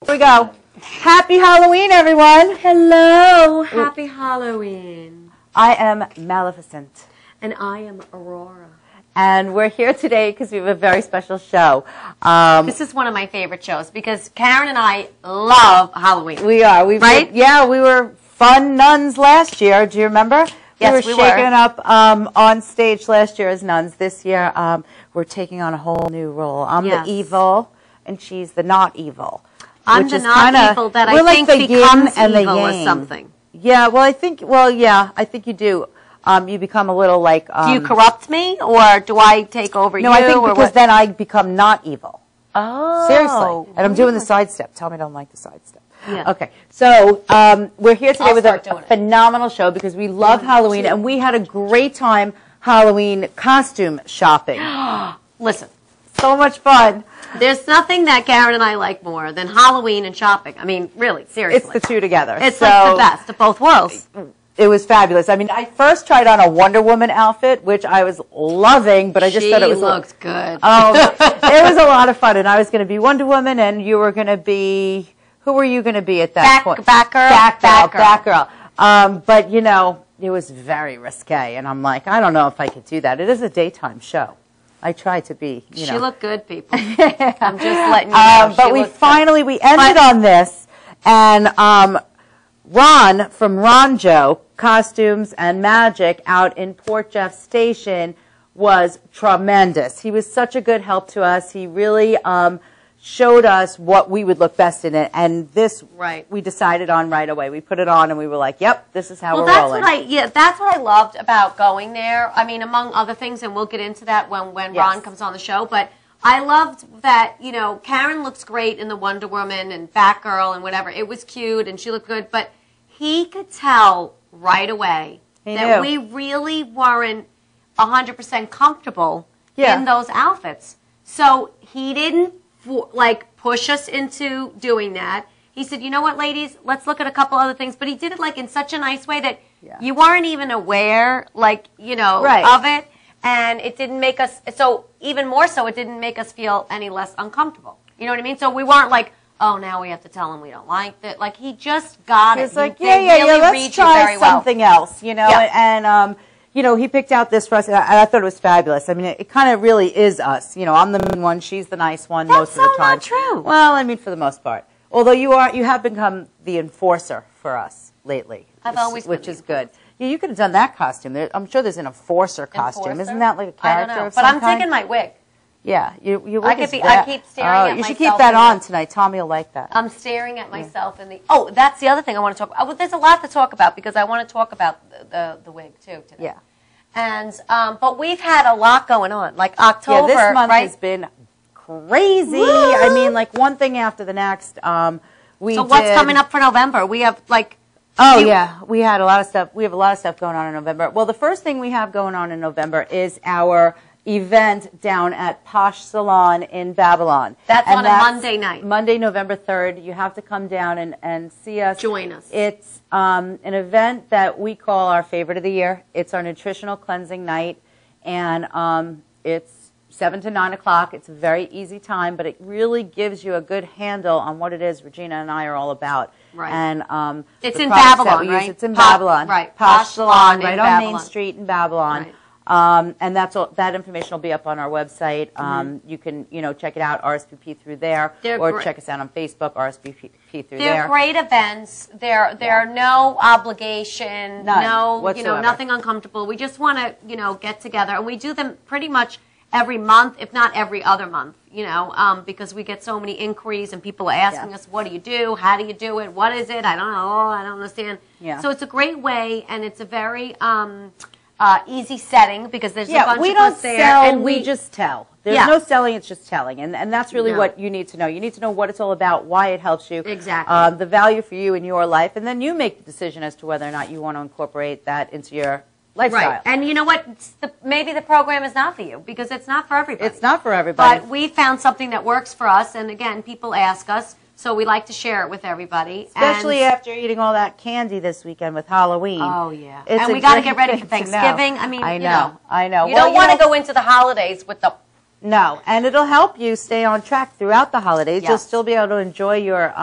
Here we go. Happy Halloween, everyone. Hello. Happy Halloween. I am Maleficent. And I am Aurora. And we're here today because we have a very special show. This is one of my favorite shows because Karen and I love Halloween. We are. Right? We were fun nuns last year. Do you remember? Yes, we were shaking up on stage last year as nuns. This year, we're taking on a whole new role. I'm the evil, and she's the not evil. I'm the not evil that I think becomes evil or something. Yeah, well, I think you do. You become a little like... do you corrupt me, or do I take over you? No, I think because then I become not evil. Oh. Seriously. And I'm doing the sidestep. Tell me I don't like the sidestep. Yeah. Okay, so we're here today with a phenomenal show because we love Halloween, and we had a great time Halloween costume shopping. Listen. So much fun. There's nothing that Karen and I like more than Halloween and shopping. I mean, really, seriously. It's the two together. It's like the best of both worlds. It was fabulous. I mean, I first tried on a Wonder Woman outfit, which I was loving, but I just thought it was... She looked good. Oh, it was a lot of fun, and I was going to be Wonder Woman, and you were going to be... Who were you going to be at that point? Batgirl. But, you know, it was very risque, and I'm like, I don't know if I could do that. It is a daytime show. I tried to be, you know. She looked good, people. I'm just letting you know. But we ended on this, and Ron from Ronjo Costumes and Magic out in Port Jeff Station was tremendous. He was such a good help to us. He really showed us what we would look best in it, and this we decided on right away. We put it on, and we were like, "Yep, this is how we're rolling." That's what I loved about going there. I mean, among other things, and we'll get into that when Ron comes on the show. But I loved that Karen looks great in the Wonder Woman and Batgirl and whatever. It was cute, and she looked good. But he could tell right away that we really weren't 100% comfortable in those outfits. So he didn't push us into doing that. He said, you know what, ladies, let's look at a couple other things. But he did it in such a nice way that you weren't even aware, of it. And it didn't make us, even more so, it didn't make us feel any less uncomfortable. You know what I mean? So we weren't like, oh, now we have to tell him we don't like it. Like, he just got it. He was like, let's try something else, and, he picked out this for us, and I thought it was fabulous. I mean, it kind of really is us. I'm the mean one, she's the nice one most of the time. That's not true. Well, I mean, for the most part. Although you have become the enforcer for us lately. I've always been which is good. Yeah, you could have done that costume. I'm sure there's an enforcer costume. Isn't that like a character I don't know, of some kind? But I'm taking my wig. Yeah, your wig is I keep staring at myself. You should keep that on tonight. Tommy will like that. I'm staring at myself in the... Oh, that's the other thing I want to talk about. There's a lot to talk about because I want to talk about the wig, too, today. Yeah. And, but we've had a lot going on. Like October, this month has been crazy. Woo! I mean, one thing after the next. So what's coming up for November? We have, we had a lot of stuff. We have a lot of stuff going on in November. Well, the first thing we have going on in November is our event down at Posh Salon in Babylon. That's on a Monday night. Monday, November 3rd. You have to come down and see us. Join us. It's an event that we call our favorite of the year. It's our nutritional cleansing night, and it's 7 to 9 o'clock. It's a very easy time, but it really gives you a good handle on what it is Regina and I are all about. Right. And it's in Babylon, right? It's in Babylon. Right. Posh Salon, right on Babylon. Main Street in Babylon. Right. And that information will be up on our website. You can, check it out, RSVP through there, or check us out on Facebook, RSVP through there. They're great events. There are no obligation, nothing uncomfortable. We just want to, get together, and we do them pretty much every month, if not every other month, because we get so many inquiries and people are asking us, what do you do? How do you do it? What is it? I don't know. I don't understand. Yeah. So it's a great way, and it's a very easy setting because there's a bunch we of don't us there. Sell, and we just tell. There's no selling, it's just telling. And that's really what you need to know. You need to know what it's all about, why it helps you. Exactly. The value for you in your life, and then you make the decision as to whether or not you want to incorporate that into your lifestyle. Right. And you know what? Maybe the program is not for you because it's not for everybody. It's not for everybody. But we found something that works for us, and again, people ask us, so we like to share it with everybody. Especially after eating all that candy this weekend with Halloween. Oh, yeah. And we got to get ready for Thanksgiving. I mean, I know. You don't want to go into the holidays with the No, and it'll help you stay on track throughout the holidays. Yes. You'll still be able to enjoy your,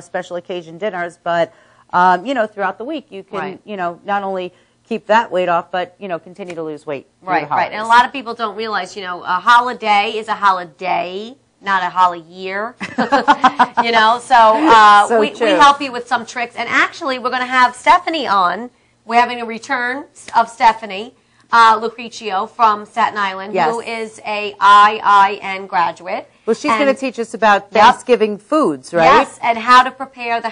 special occasion dinners, but, throughout the week you can, not only keep that weight off, but, continue to lose weight. Right, right. And a lot of people don't realize, a holiday is a holiday, not a holiday year. So we help you with some tricks. And actually, we're going to have Stephanie on. We're having a return of Stephanie Lucrezio from Staten Island, who is a IIN graduate. Well, she's going to teach us about Thanksgiving foods, right? Yes, and how to prepare the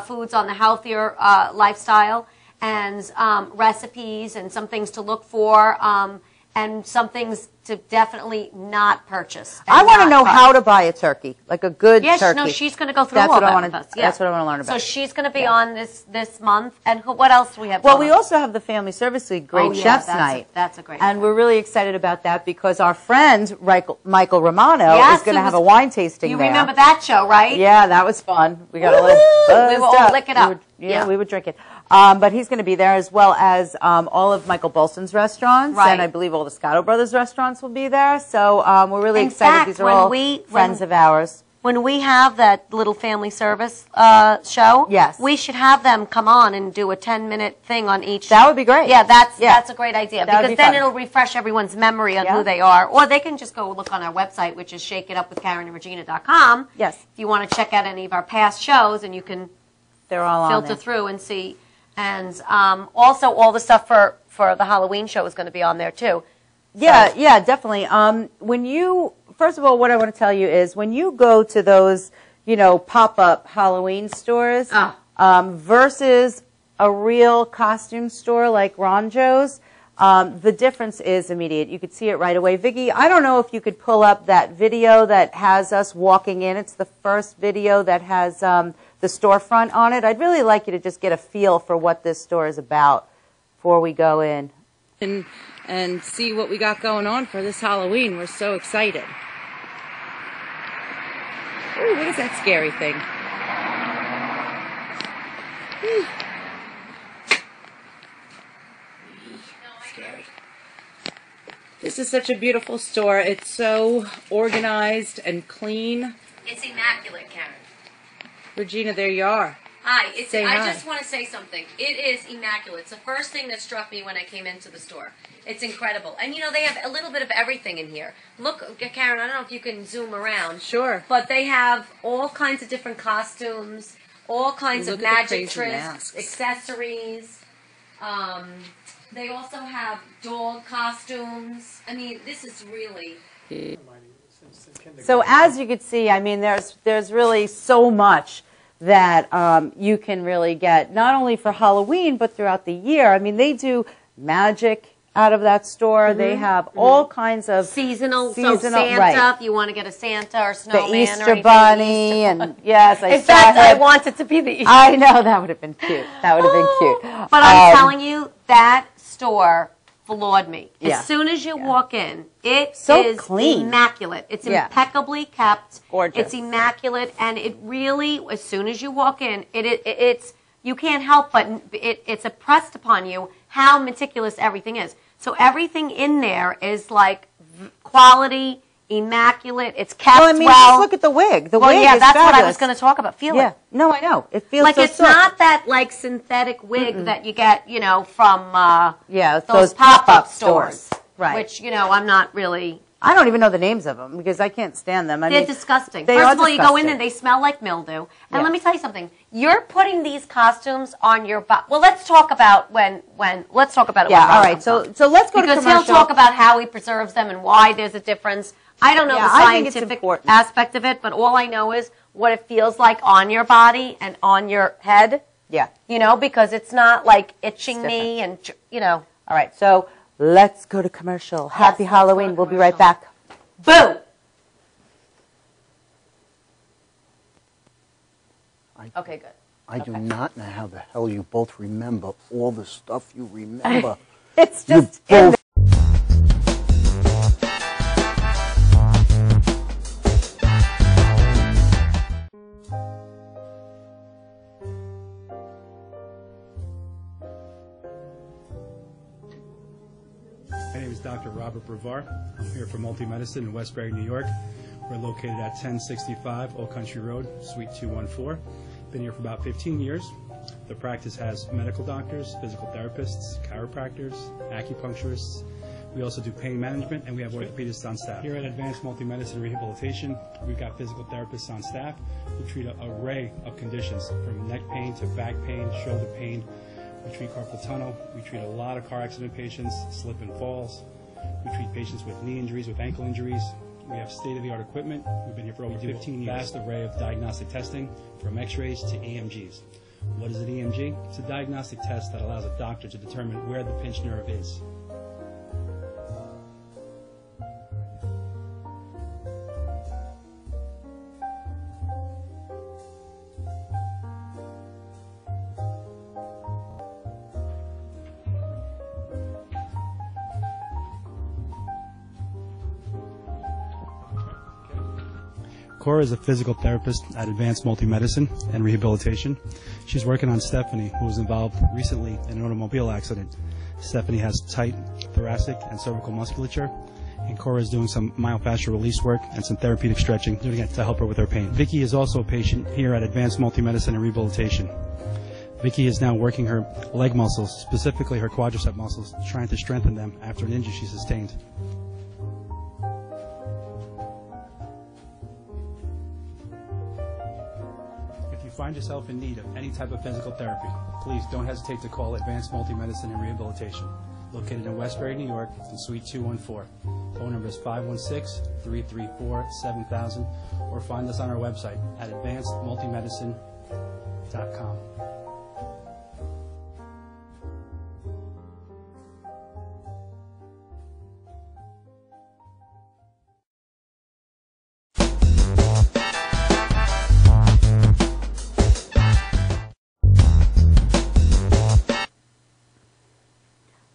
foods on the healthier lifestyle, and recipes, and some things to look for, and some things to definitely not purchase. I want to know how to buy a turkey, like a good turkey. Yes, no, she's going to go through all that with us. That's what I want to learn about. So she's going to be on this month. And what else do we have? Well, we also have the Family Service League Great Chefs Night. That's a great And we're really excited about that because our friend, Michael Romano, is going to have a wine tasting there. You remember that show, right? Yeah, that was fun. We got a little we were all lick it up. We would drink it. But he's going to be there, as well as all of Michael Bolson's restaurants, and I believe all the Scotto Brothers restaurants will be there. So we're really excited. These are all friends of ours. When we have that little family service show, we should have them come on and do a 10-minute thing on each. That would be great. Yeah, that's a great idea, because then it'll refresh everyone's memory on who they are. Or they can just go look on our website, which is shakeitupwithkarenandregina.com. Yes. If you want to check out any of our past shows, and you can filter through and see. And also all the stuff for the Halloween show is going to be on there too. Yeah, definitely. First of all, what I want to tell you is when you go to those, pop-up Halloween stores versus a real costume store like Ron Joe's, the difference is immediate. You could see it right away. Vicki, I don't know if you could pull up that video that has us walking in. It's the first video that has the storefront on it. I'd really like you to just get a feel for what this store is about before we go in. And see what we got going on for this Halloween. We're so excited. Ooh, what is that scary thing? Scary. This is such a beautiful store. It's so organized and clean. It's immaculate, Karen. Regina, there you are. Hi. I just want to say something. It is immaculate. It's the first thing that struck me when I came into the store. It's incredible. And, they have a little bit of everything in here. Look, Karen, I don't know if you can zoom around. Sure. But they have all kinds of different costumes, all kinds of magic tricks, accessories. They also have dog costumes. I mean, this is really... So as you can see, there's really so much that you can really get, not only for Halloween, but throughout the year. They do magic out of that store. They have all kinds of seasonal so Santa, if you want to get a Santa or snowman, the Easter bunny, and yes, in fact, I wanted to be the Easter. I know, that would have been cute. That would have been cute. But I'm telling you, that store floored me. As soon as you walk in, it is clean. Immaculate. It's impeccably kept. Gorgeous. It's immaculate, and it really, as soon as you walk in, it's you can't help but it's impressed upon you how meticulous everything is. So everything in there is like quality, immaculate. It's kept well. Just look at the wig. The wig is that's fabulous. what I was going to talk about. Feel it. No, I know. It feels like so it's not that like synthetic wig that you get, from those pop-up stores. Right. Which, I'm not really... I don't even know the names of them because I can't stand them. They're disgusting. First of all, you go in and they smell like mildew. And let me tell you something. You're putting these costumes on your body. Well, let's talk about let's talk about it. Yeah, all right. So let's go to commercial. Because he'll talk about how he preserves them and why there's a difference. I don't know the scientific aspect of it, but all I know is what it feels like on your body and on your head. Yeah. Because it's not like itching me and, All right. So let's go to commercial. Happy Halloween. We'll be right back. Boom. Okay, good. I do not know how the hell you both remember all the stuff you remember. It's just in there. My name is is Dr. Robert Brevard. I'm here for Multi-Medicine in Westbury, New York. We're located at 1065 Old Country Road, Suite 214. Been here for about 15 years. The practice has medical doctors, physical therapists, chiropractors, acupuncturists. We also do pain management, and we have orthopedists on staff. Here at Advanced Multi-Medicine Rehabilitation, we've got physical therapists on staff who treat an array of conditions, from neck pain to back pain, shoulder pain. We treat carpal tunnel. We treat a lot of car accident patients, slip and falls. We treat patients with knee injuries, with ankle injuries. We have state-of-the-art equipment. We've been here for over 15 years. Vast array of diagnostic testing, from x-rays to EMGs. What is an EMG? It's a diagnostic test that allows a doctor to determine where the pinched nerve is. Cora is a physical therapist at Advanced Multi-Medicine and Rehabilitation. She's working on Stephanie, who was involved recently in an automobile accident. Stephanie has tight thoracic and cervical musculature, and Cora is doing some myofascial release work and some therapeutic stretching, doing it to help her with her pain. Vicky is also a patient here at Advanced Multi-Medicine and Rehabilitation. Vicky is now working her leg muscles, specifically her quadricep muscles, trying to strengthen them after an injury she sustained. If you find yourself in need of any type of physical therapy, please don't hesitate to call Advanced Multi-Medicine and Rehabilitation, located in Westbury, New York, in Suite 214. Phone number is 516-334-7000, or find us on our website at advancedmultimedicine.com.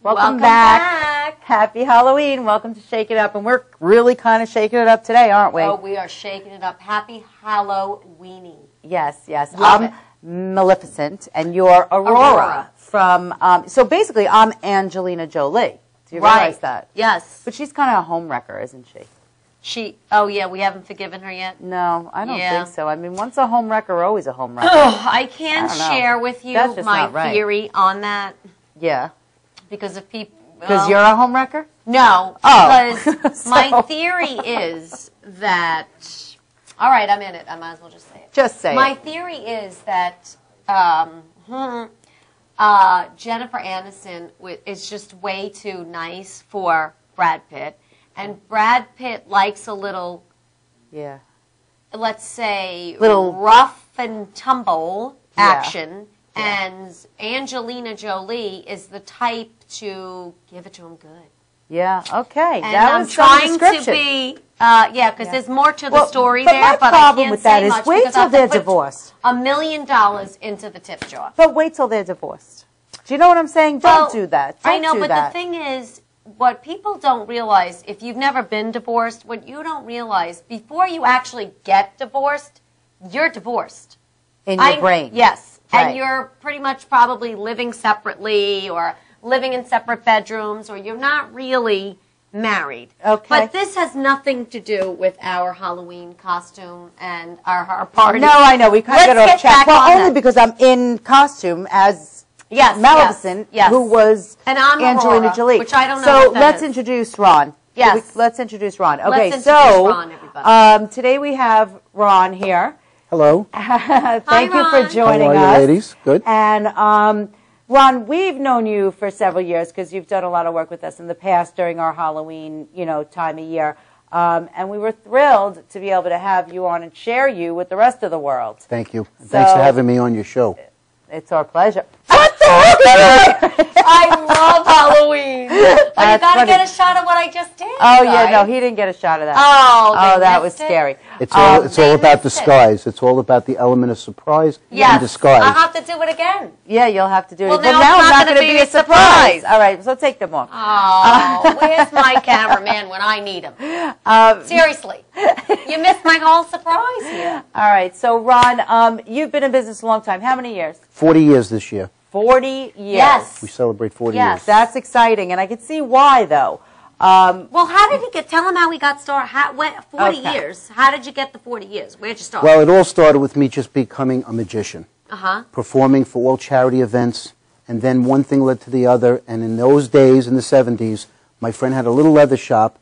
Welcome back. Happy Halloween. Welcome to Shake It Up. And we're really kind of shaking it up today, aren't we? Oh, we are shaking it up. Happy Halloweeny. Yes, yes. Love it. Maleficent, and you're Aurora. From, so basically, I'm Angelina Jolie. Do you realize that? Yes. But she's kind of a homewrecker, isn't she? Oh yeah, we haven't forgiven her yet? No, I don't think so. I mean, once a homewrecker, always a homewrecker. I can share with you my theory on that. Yeah. Because if people... Because you're a homewrecker? No. Oh. Because my theory is that... All right, I'm in it. I might as well just say it. Just say it. My theory is that Jennifer Aniston is just way too nice for Brad Pitt. And Brad Pitt likes a little... Yeah. Let's say... Little rough and tumble action. Yeah. And Angelina Jolie is the type to give it to him good. Yeah, okay. And I'm trying to be, because there's more to the story there. My problem with that is wait till they're divorced. $1 million into the tip jar. But wait till they're divorced. Do you know what I'm saying? Don't do that. I know, but the thing is, what people don't realize, if you've never been divorced, what you don't realize, before you actually get divorced, you're divorced. In your brain. Yes. Right. And you're pretty much probably living separately or living in separate bedrooms, or you're not really married. Okay. But this has nothing to do with our Halloween costume and our party. No, I know. We kind of got off track. Well, only because I'm in costume as Maleficent, who was Angelina Jolie. Which I don't know. So let's introduce Ron. Yes. Let's introduce Ron. Okay, let's introduce Ron, everybody. Today we have Ron here. Hello. Thank you for joining us. How are you, ladies? Good. And Ron, we've known you for several years because you've done a lot of work with us in the past during our Halloween, time of year. And we were thrilled to be able to have you on and share you with the rest of the world. Thank you. And thanks for having me on your show. It's our pleasure. What the heck? I love Halloween. But you got to get a shot of what I just did. Oh, yeah, no, he didn't get a shot of that. Oh, that was scary. It's all about disguise. It's all about the element of surprise and disguise. I'll have to do it again. Yeah, you'll have to do it again. Well, now it's not going to be a surprise. All right, so take them off. Oh, where's my cameraman when I need him? Seriously. You missed my whole surprise here. All right, so Ron, you've been in business a long time. How many years? 40 years this year. 40 years. Yes. We celebrate 40 years. Yes, that's exciting, and I can see why, though. Well, how did he get? Tell him how he got started. 40 years. How did you get the 40 years? Where'd you start? Well, it all started with me just becoming a magician, performing for all charity events, and then one thing led to the other. And in those days, in the 70s, my friend had a little leather shop,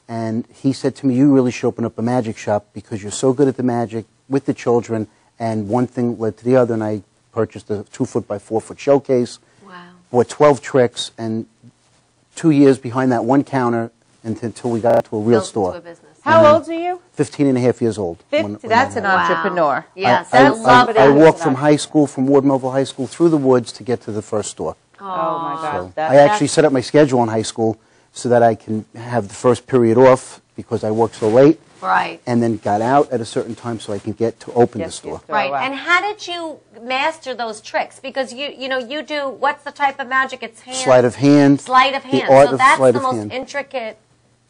and he said to me, "You really should open up a magic shop because you're so good at the magic with the children." And one thing led to the other, and I purchased a 2-foot by 4-foot showcase. Wow. Bought 12 tricks, and 2 years behind that one counter until we got to a real store. To a business. How old are you? 15 and a half years old. 50. That's an entrepreneur. Yes, I walked from high school, from Ward Melville High School, through the woods to get to the first store. Oh my God. So I actually set up my schedule in high school so that I can have the first period off because I worked so late. Right. And then got out at a certain time so I can get to open the store. Right. And how did you master those tricks? Because you do, what's the type of magic? It's hand. Sleight of hand. Sleight of hand. The art so of that's sleight the of most hand. intricate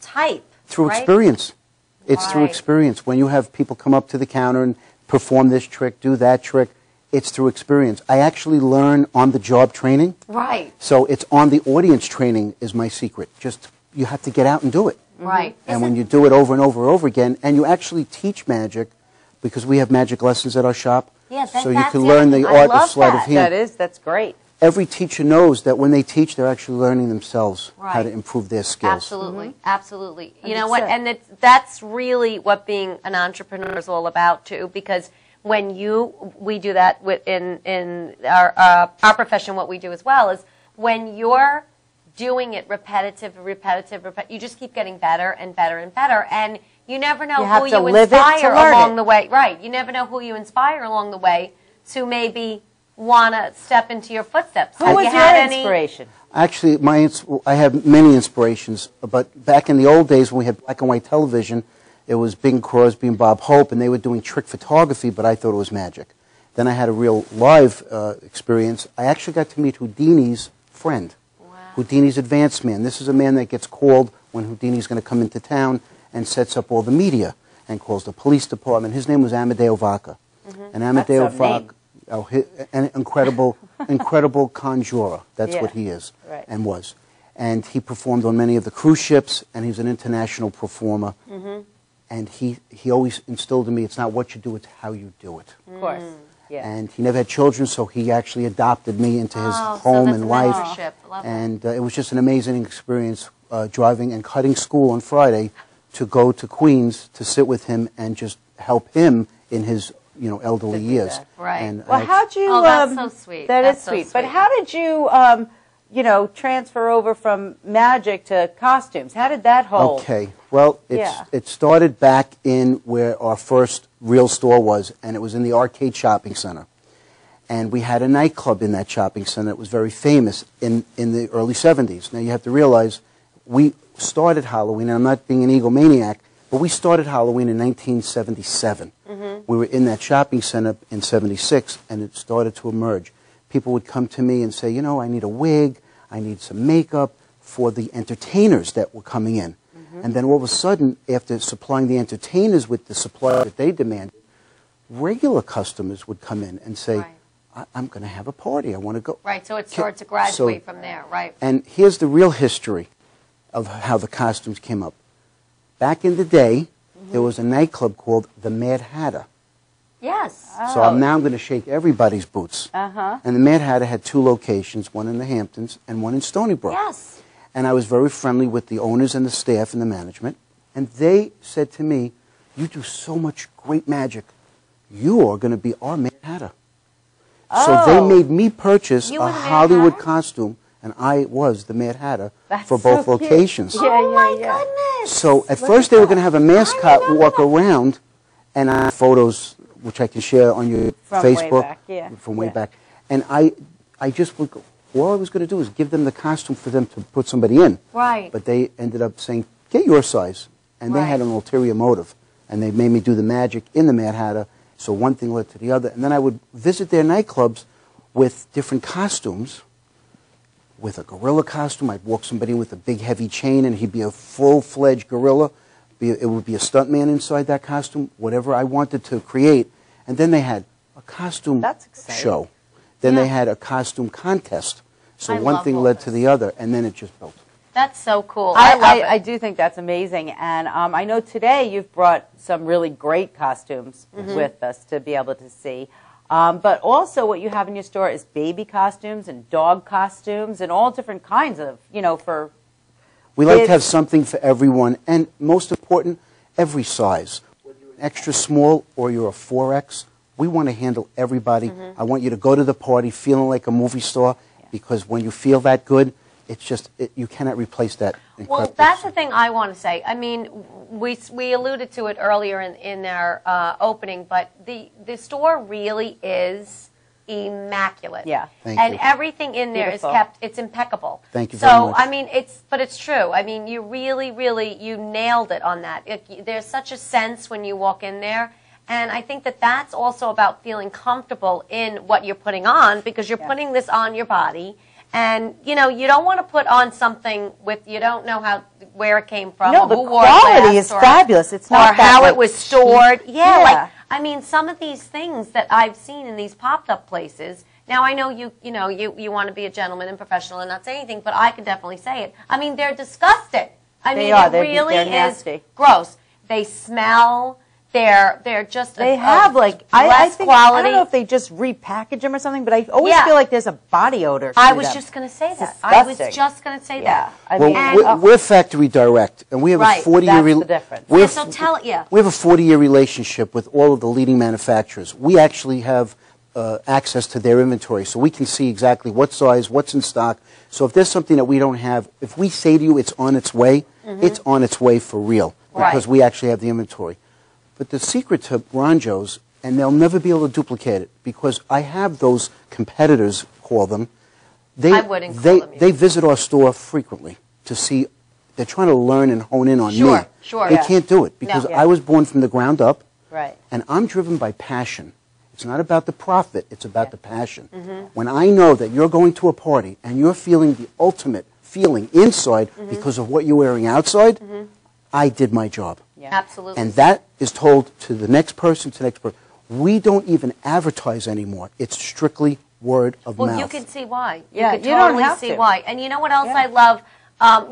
type. Through right? experience. It's through experience. When you have people come up to the counter and perform this trick, do that trick, it's through experience. I actually learn on-the-job training. Right. So it's on-the-audience training is my secret. Just, you have to get out and do it. Right. And when you do it over and over and over again, and you actually teach magic, because we have magic lessons at our shop, so you can learn the art of sleight of hand. That's great. Every teacher knows that when they teach, they're actually learning themselves how to improve their skills. Absolutely, absolutely. You know what? And that's really what being an entrepreneur is all about too. Because when we do that in our profession, what we do as well is when you're doing it repetitive, you just keep getting better and better and better, and you never know who you inspire along the way. Right. You never know who you inspire along the way to maybe want to step into your footsteps. Who was your inspiration? Actually, I have many inspirations, but back in the old days when we had black and white television, it was Bing Crosby and Bob Hope, and they were doing trick photography, but I thought it was magic. Then I had a real live experience. I actually got to meet Houdini's friend. Houdini's advance man. This is a man that gets called when Houdini's going to come into town and sets up all the media and calls the police department. His name was Amadeo Vaca. And Amadeo Vaca, an incredible conjurer. That's what he is and was. And he performed on many of the cruise ships, and he's an international performer. And he always instilled in me, it's not what you do, it's how you do it. Of course. Yeah. And he never had children, so he actually adopted me into his home and life. And it was just an amazing experience driving and cutting school on Friday to go to Queens to sit with him and just help him in his elderly years. Right. And well, how'd you? Oh, that's so sweet. That's sweet. But how did you, transfer over from magic to costumes? How did that hold? Okay. Well, it started back in where our first real store was, and it was in the Arcade Shopping Center. And we had a nightclub in that shopping center that was very famous in the early 70s. Now, you have to realize we started Halloween, and I'm not being an egomaniac, but we started Halloween in 1977. We were in that shopping center in 76, and it started to emerge. People would come to me and say, I need a wig, I need some makeup for the entertainers that were coming in. And then all of a sudden, after supplying the entertainers with the supply that they demanded, regular customers would come in and say, I'm going to have a party, I want to go. Right, so it started to graduate from there, right. And here's the real history of how the costumes came up. Back in the day, there was a nightclub called the Mad Hatter. Yes. So now I'm going to shake everybody's boots. And the Mad Hatter had 2 locations, one in the Hamptons and one in Stony Brook. Yes. And I was very friendly with the owners and the staff and the management. And they said to me, you do so much great magic. You are going to be our Mad Hatter. So they made me purchase a Hollywood costume, and I was the Mad Hatter for both locations. Oh, my goodness. So at first they were going to have a mascot walk around, and I have photos which I can share on your Facebook from way back. And I just would go, all I was going to do is give them the costume for them to put somebody in. Right. But they ended up saying, get your size. And they had an ulterior motive. And they made me do the magic in the Mad Hatter. So one thing led to the other. And then I would visit their nightclubs with different costumes. With a gorilla costume, I'd walk somebody in with a big heavy chain, and he'd be a full-fledged gorilla. It would be a stuntman inside that costume, whatever I wanted to create. And then they had a costume show. Then they had a costume contest. So one thing led to the other, and then it just built. That's so cool. I love it. I do think that's amazing. And I know today you've brought some really great costumes with us to be able to see. But also what you have in your store is baby costumes and dog costumes and all different kinds of, for We like to have something for everyone, and most important, every size. Whether you're an extra small or you're a 4X, we want to handle everybody. I want you to go to the party feeling like a movie star, because when you feel that good, it's just, you cannot replace that. Well, that's the thing I want to say. I mean, we alluded to it earlier in our opening, but the store really is immaculate. Yeah. Thank and you. everything in there is kept, it's impeccable. Thank you very much. So, I mean, it's true. I mean, you really, you nailed it on that. There's such a sense when you walk in there. And I think that that's also about feeling comfortable in what you're putting on, because you're putting this on your body. And, you don't want to put on something with, you don't know where it came from. No, or the who wore it quality last, is fabulous. It's not or how that, it was stored. cheap. Yeah, Yeah. like, I mean, some of these things that I've seen in these popped-up places. Now, I know you want to be a gentleman and professional and not say anything, but I can definitely say it. I mean, they're disgusting. I mean, it really is gross. They smell. They're just they have like I think quality. I don't know if they just repackage them or something, but I always feel like there's a body odor. I was just going to say that. I was just going to say that. I mean, we're factory direct, and we have a 40-year. That's the difference. We have a 40-year relationship with all of the leading manufacturers. We actually have access to their inventory, so we can see exactly what size, what's in stock. So if there's something that we don't have, if we say to you it's on its way, it's on its way for real, because we actually have the inventory. But the secret to Ronjo's, and they'll never be able to duplicate it, because I have those competitors, call them. I wouldn't call them. They visit our store frequently to see. They're trying to learn and hone in on me. Sure. They can't do it, because I was born from the ground up, and I'm driven by passion. It's not about the profit, it's about the passion. When I know that you're going to a party and you're feeling the ultimate feeling inside because of what you're wearing outside, I did my job. Absolutely. And that is told to the next person, to the next person. We don't even advertise anymore. It's strictly word of mouth. Well, you can see why. Yeah, you can totally see why. And you know what else I love?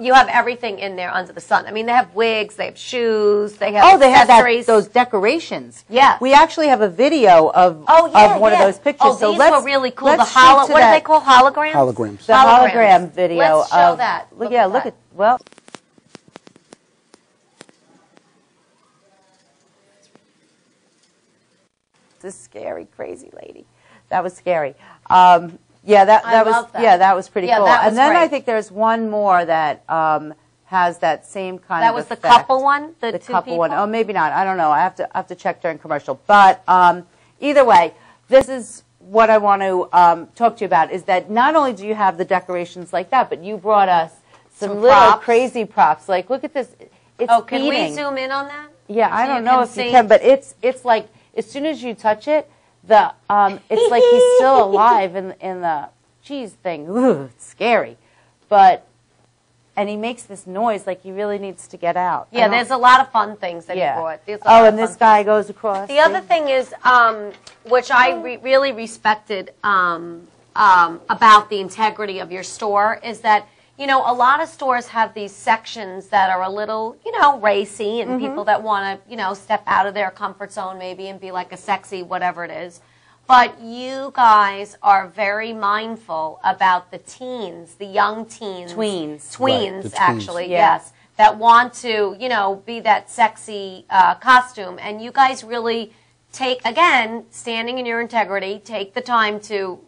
You have everything in there under the sun. I mean, they have wigs, they have shoes, they have accessories. Those decorations. Yeah. We actually have a video of one of those pictures. Oh, so these were really cool. Let's what do they call holograms? Holograms. The hologram video. Let's show that. Look at, well. This scary, crazy lady. That was scary. That was pretty cool. That was and then great. I think there's one more that has that same kind that of was effect. the couple one? The two couple people? one. Oh, maybe not. I don't know. I have to check during commercial. But either way, this is what I want to talk to you about, is that not only do you have the decorations like that, but you brought us some little props. Crazy props. Like, look at this. It's can beating. we zoom in on that? Yeah, so I don't know if you can, but it's like, as soon as you touch it, it's like he's still alive in the cheese thing. Ooh, it's scary. And he makes this noise like he really needs to get out. Yeah, there's a lot of fun things that he brought. And this guy goes across. The other thing is, which I really respected about the integrity of your store, is that, a lot of stores have these sections that are a little, racy, and people that want to, step out of their comfort zone maybe and be like a sexy whatever it is. But you guys are very mindful about the teens, the young teens. Tweens. Right, actually, yes, that want to, be that sexy costume. And you guys really take, again, standing in your integrity, take the time to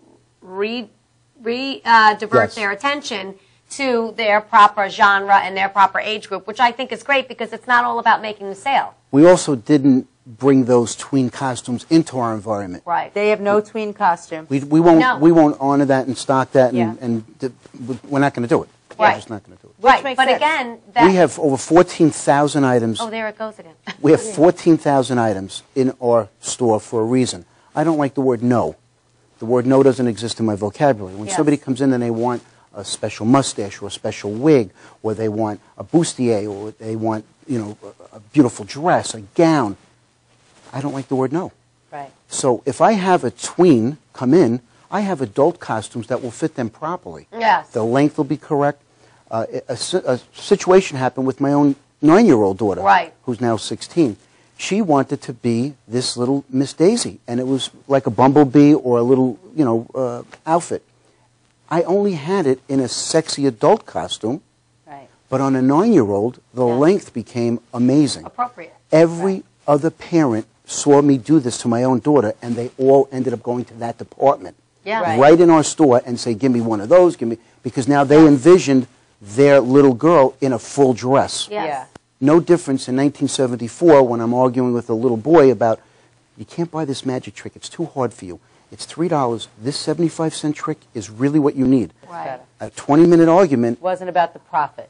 divert their attention to their proper genre and their proper age group, which I think is great, because it's not all about making the sale. We also didn't bring those tween costumes into our environment. Right. They have no tween costume. We won't honor that and stock that, and we're not going to do it. We're just not going to do it. Right, but again, we have over 14,000 items. Oh, there it goes again. We have 14,000 items in our store for a reason. I don't like the word no. The word no doesn't exist in my vocabulary. When somebody comes in and they want a special mustache or a special wig, or they want a bustier, or they want, a beautiful dress, a gown, I don't like the word no. Right. So if I have a tween come in, I have adult costumes that will fit them properly. Yes. The length will be correct. a situation happened with my own 9-year-old daughter, right, who's now 16. She wanted to be this little Miss Daisy, and it was like a bumblebee or a little, outfit. I only had it in a sexy adult costume, Right. but on a 9-year-old, the length became amazing. Appropriate. Every other parent saw me do this to my own daughter, and they all ended up going to that department, Yeah. right in our store, and say, "Give me one of those, give me," because now they envisioned their little girl in a full dress. Yes. Yeah. No difference in 1974 when I'm arguing with a little boy about, "You can't buy this magic trick. It's too hard for you. It's $3. This 75-cent trick is really what you need." Right. A 20-minute argument. It wasn't about the profit.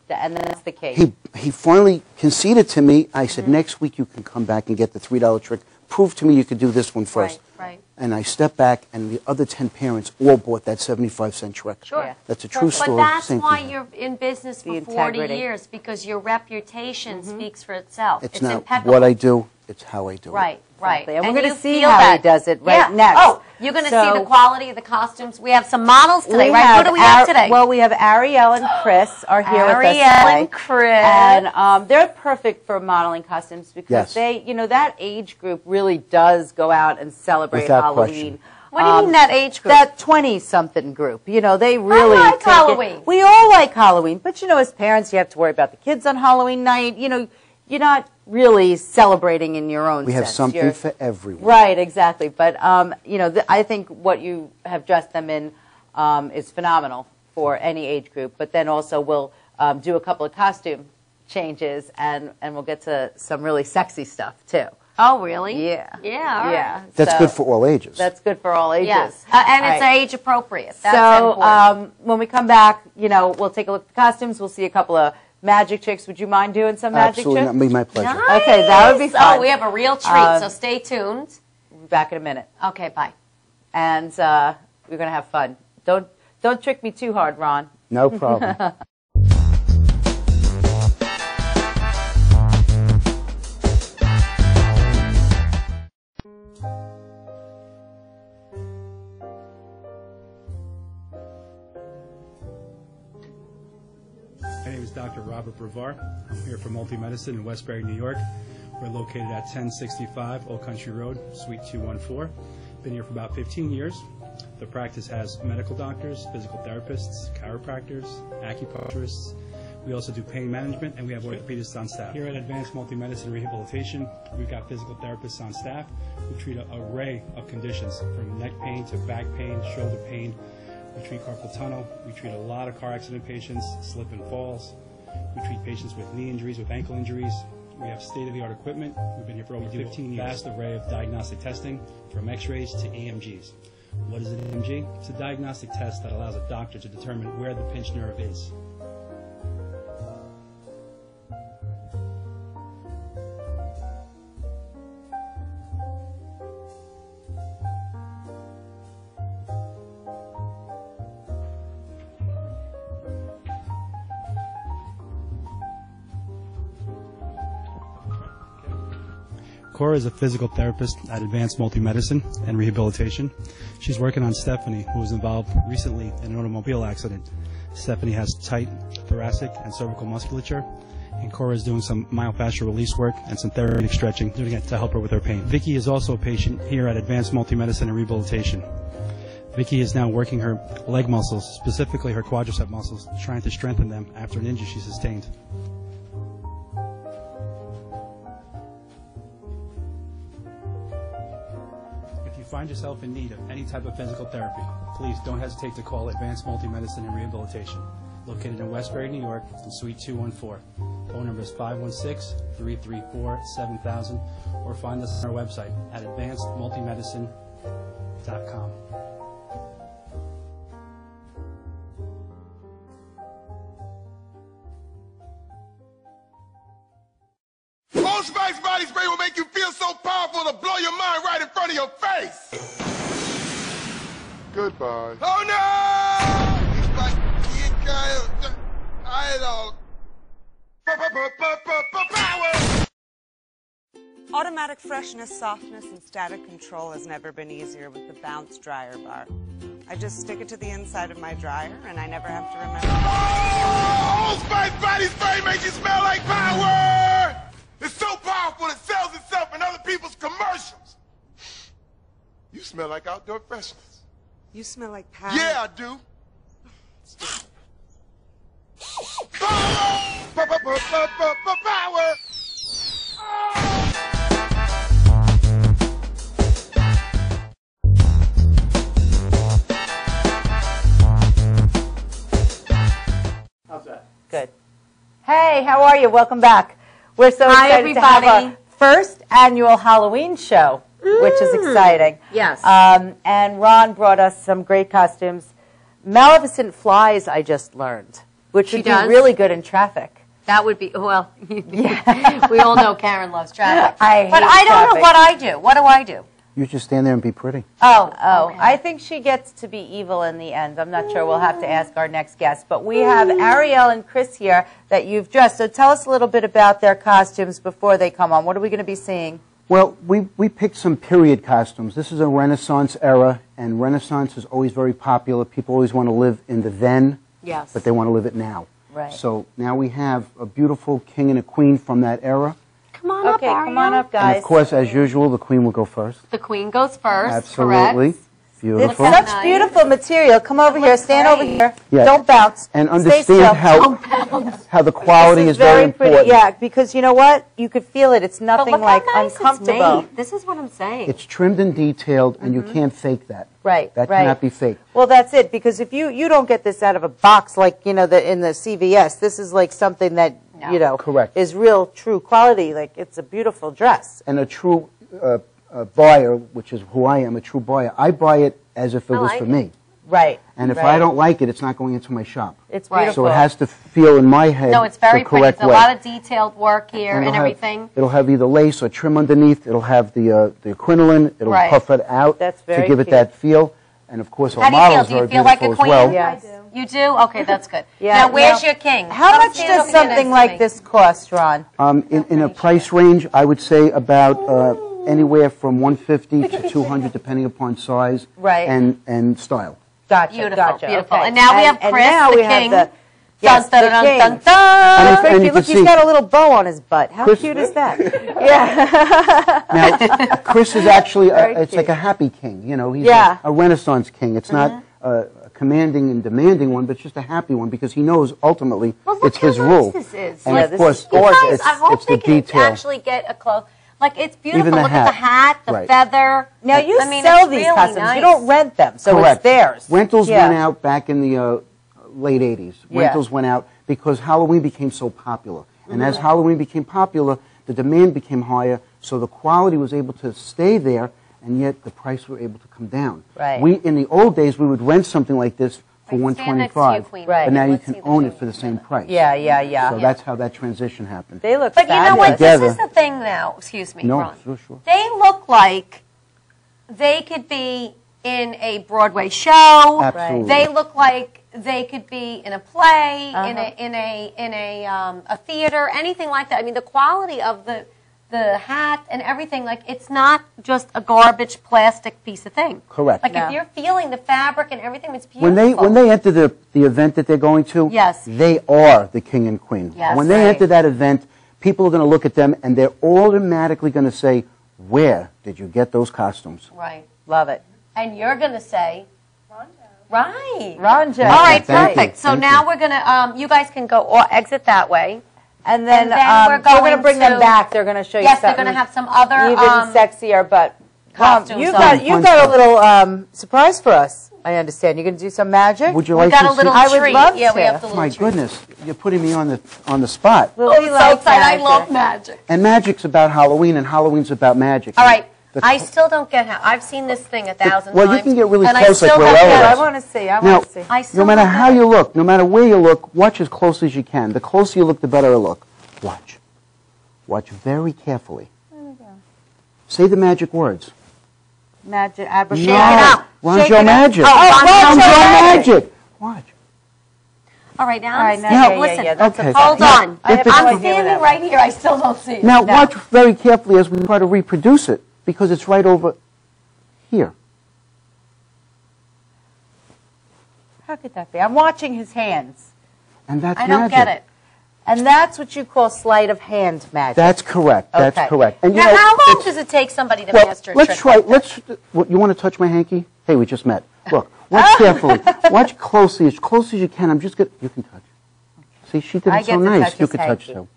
And that's the case. He finally conceded to me. I said, "Next week you can come back and get the $3 trick. Prove to me you could do this one first." Right. And I stepped back, and the other 10 parents all bought that 75-cent trick. Sure. Yeah. That's a true story. But that's Same why thing. you're in business for The 40 integrity. years, because your reputation speaks for itself. It's not impeccable. what I do, it's how I do it. Right, right. Exactly. And we're gonna you see feel how he that. does it right Yeah. next. Oh, you're going to see So- the quality of the costumes. We have some models today, We right? have Who do we have today? Well, we have Ariel and Chris are here with us Ariel today. and Chris. And they're perfect for modeling costumes because Yes. they, that age group really does go out and celebrate Without Halloween. question. What do you mean that age group? That 20-something group. They really like take it- Halloween. We all like Halloween, but as parents, you have to worry about the kids on Halloween night. You're not really celebrating in your own We have sense. something You're- for everyone. Right, exactly. But I think what you have dressed them in is phenomenal for any age group. But then also we'll do a couple of costume changes, and we'll get to some really sexy stuff too. Oh, really? Yeah. Yeah, all right. Yeah. That's So good for all ages. That's good for all ages. Yes. And it's All right. age appropriate. That's So important. when we come back, we'll take a look at the costumes. We'll see a couple of magic tricks. Would you mind doing some magic Absolutely tricks? not. My pleasure. Nice. Okay, that would be fun. Oh, we have a real treat, so stay tuned. We'll be back in a minute. Okay, bye. And we're going to have fun. Don't trick me too hard, Ron. No problem. My name is Dr. Robert Brevard. I'm here for Multi-Medicine in Westbury, New York. We're located at 1065 Old Country Road, Suite 214. Been here for about 15 years. The practice has medical doctors, physical therapists, chiropractors, acupuncturists. We also do pain management, and we have orthopedists on staff. Here at Advanced Multi-Medicine Rehabilitation, we've got physical therapists on staff who treat an array of conditions, from neck pain to back pain, shoulder pain. We treat carpal tunnel. We treat a lot of car accident patients, slip and falls. We treat patients with knee injuries, with ankle injuries. We have state-of-the-art equipment. We've been here for over 15 years. Vast array of diagnostic testing, from x-rays to EMGs. What is an EMG? It's a diagnostic test that allows a doctor to determine where the pinched nerve is. Cora is a physical therapist at Advanced Multi-Medicine and Rehabilitation. She's working on Stephanie, who was involved recently in an automobile accident. Stephanie has tight thoracic and cervical musculature, and Cora is doing some myofascial release work and some therapeutic stretching, doing it to help her with her pain. Vicky is also a patient here at Advanced Multi-Medicine and Rehabilitation. Vicky is now working her leg muscles, specifically her quadricep muscles, trying to strengthen them after an injury she sustained. If you find yourself in need of any type of physical therapy, please don't hesitate to call Advanced Multi-Medicine and Rehabilitation, located in Westbury, New York, in Suite 214. Phone number is 516-334-7000, or find us on our website at advancedmultimedicine.com. Old Spice body spray will make you feel so powerful to blow your mind right in front of your face. Goodbye. Oh no! It's like I don't. Power. Automatic freshness, softness, and static control has never been easier with the Bounce Dryer Bar. I just stick it to the inside of my dryer, and I never have to remember. Old Spice body spray makes you smell like power! It's so powerful it sells itself in other people's commercials. You smell like outdoor freshness. You smell like power. Yeah, I do. Power! Power! How's that? Good. Hey, how are you? Welcome back. We're so Hi, excited to have everybody. our first annual Halloween show, which is exciting. Yes. And Ron brought us some great costumes. Maleficent flies, I just learned, which would be really good in traffic. That would be, well, we all know Karen loves traffic. But I don't know what I do. What do I do? You just stand there and be pretty. Oh, okay. I think she gets to be evil in the end. I'm not sure. We'll have to ask our next guest. But we have Ariel and Chris here that you've dressed. So tell us a little bit about their costumes before they come on. What are we going to be seeing? Well, we picked some period costumes. This is a Renaissance era, and Renaissance is always very popular. People always want to live in the then, but they want to live it now. Right. So now we have a beautiful king and a queen from that era. Come on up, Ariel. Come on up, guys. And of course, as usual, the queen will go first. The queen goes first, Absolutely. correct? Beautiful. It's such beautiful material. Come over here. Stand over here. Yeah. Don't bounce. And Stay understand still. how the quality is very important. Pretty. Yeah, because you know what? You could feel it. It's nothing But look like how nice uncomfortable. It's made. This is what I'm saying. It's trimmed and detailed, and you can't fake that. Right. That cannot be faked. Well, that's it. Because if you don't get this out of a box like in the CVS, this is like something that Correct. is real, true quality. Like it's a beautiful dress. And a true buyer, which is who I am, a true buyer, I buy it as if it was for me. Right. And if I don't like it, it's not going into my shop. It's beautiful. So it has to feel in my head No, it's very the pretty. correct It's a way. lot of detailed work here and it'll everything. It'll have either lace or trim underneath. It'll have the crinoline. It'll puff it out That's very to give it cute. that feel. And of course, our How do you models feel? Do are you feel like a beautiful queen? as well. Yes. You do? Okay, that's good. Yeah, Now, where's now, your king? How Come much stand does over here something next to like me. this cost, Ron? In a price range, I would say about anywhere from $150 to $200, depending upon size and style. Gotcha. Beautiful, Gotcha. beautiful. Okay. And now we have Chris, now the we have king. the Dun, dun, the dun, king. dun, dun. And Very you cute. can Look, he's see- got a little bow on his butt. How Chris- cute is that? Yeah. Now, Chris is actually, it's cute. like a happy king. You know, he's Yeah. a Renaissance king. It's not a commanding and demanding one, but just a happy one because he knows ultimately Well, look it's his how rule. nice this is. And Yeah, of this course, is gorgeous. You guys, I hope it's the they can detail. actually get a close. Like, it's beautiful. Even the Look at the hat, the Right. feather. Now, you I mean, sell it's these really costumes. nice. You don't rent them, so Correct. it's theirs. Rentals Yeah. went out back in the late 80s. Yeah. Rentals went out because Halloween became so popular. And as Halloween became popular, the demand became higher, so the quality was able to stay there, and yet the price were able to come down. Right. In the old days, we would rent something like this for Right, stand next to you, $125, Queen. Right. but now you Let's can see the own it king. for the same price. Yeah, yeah, yeah. So that's how that transition happened. They look But you know fabulous. what? Together. This is the thing now. Excuse me, No, Ron. sure. They look like they could be in a Broadway show. Absolutely. They look like they could be in a play, in a theater, anything like that. I mean, the quality of the hat and everything, like, it's not just a garbage plastic piece of thing. Correct. Like, No. if you're feeling the fabric and everything, it's beautiful. When they enter the event that they're going to, Yes. they are the king and queen. Yes, when they right. enter that event, people are going to look at them and they're automatically going to say, "Where did you get those costumes?" Right. Love it. And you're going to say, right. Ron Joe. All right, Thank you. perfect. So Thank now you. we're going to, you guys can go or exit that way. And then, And then we're we're going to going bring them to- back. They're going to show you Yes, they're something going to have some other even sexier, but costumes you've on. got, you've Fun got a stuff. little surprise for us, I understand. You're going to do some magic? Would you We like got to a little see? I would treat. love Yeah, we to. have the little My treat. goodness, you're putting me on the spot. Well, Oh, we so like excited. I magic. love magic. And magic's about Halloween, and Halloween's about magic. All right. The- I still don't get how. I've seen this thing 1,000 Well, times. you can get really and close I like still we're don't all get of I it. us. want to see. I Now, want to see. I still no matter don't how get it. you look, no matter where you look, watch as close as you can. The closer you look, the better it look. Watch. Watch very carefully. Say the magic words. Magic, abracadabra. Shake it up. Ron Shake Joe it up. Magic. Oh, Ron Ron Joe Joe Magic. Magic. Watch. All right, now. All right, now, Now, listen. that's Okay. Hold on. I have If no I'm idea what that standing was. right here. I still don't see it. Now, watch very carefully as we try to reproduce it, because it's right over here. How could that be? I'm watching his hands. And that's I don't magic. get it. And that's what you call sleight of hand magic. That's correct. That's Okay. correct. And Now, how long does it take somebody to master a let's trick try. like that? You want to touch my hanky? Hey, we just met. Look, watch carefully. Watch closely, as close as you can. You can touch. See, she did I it get so to nice. touch You his could touch hanky. too.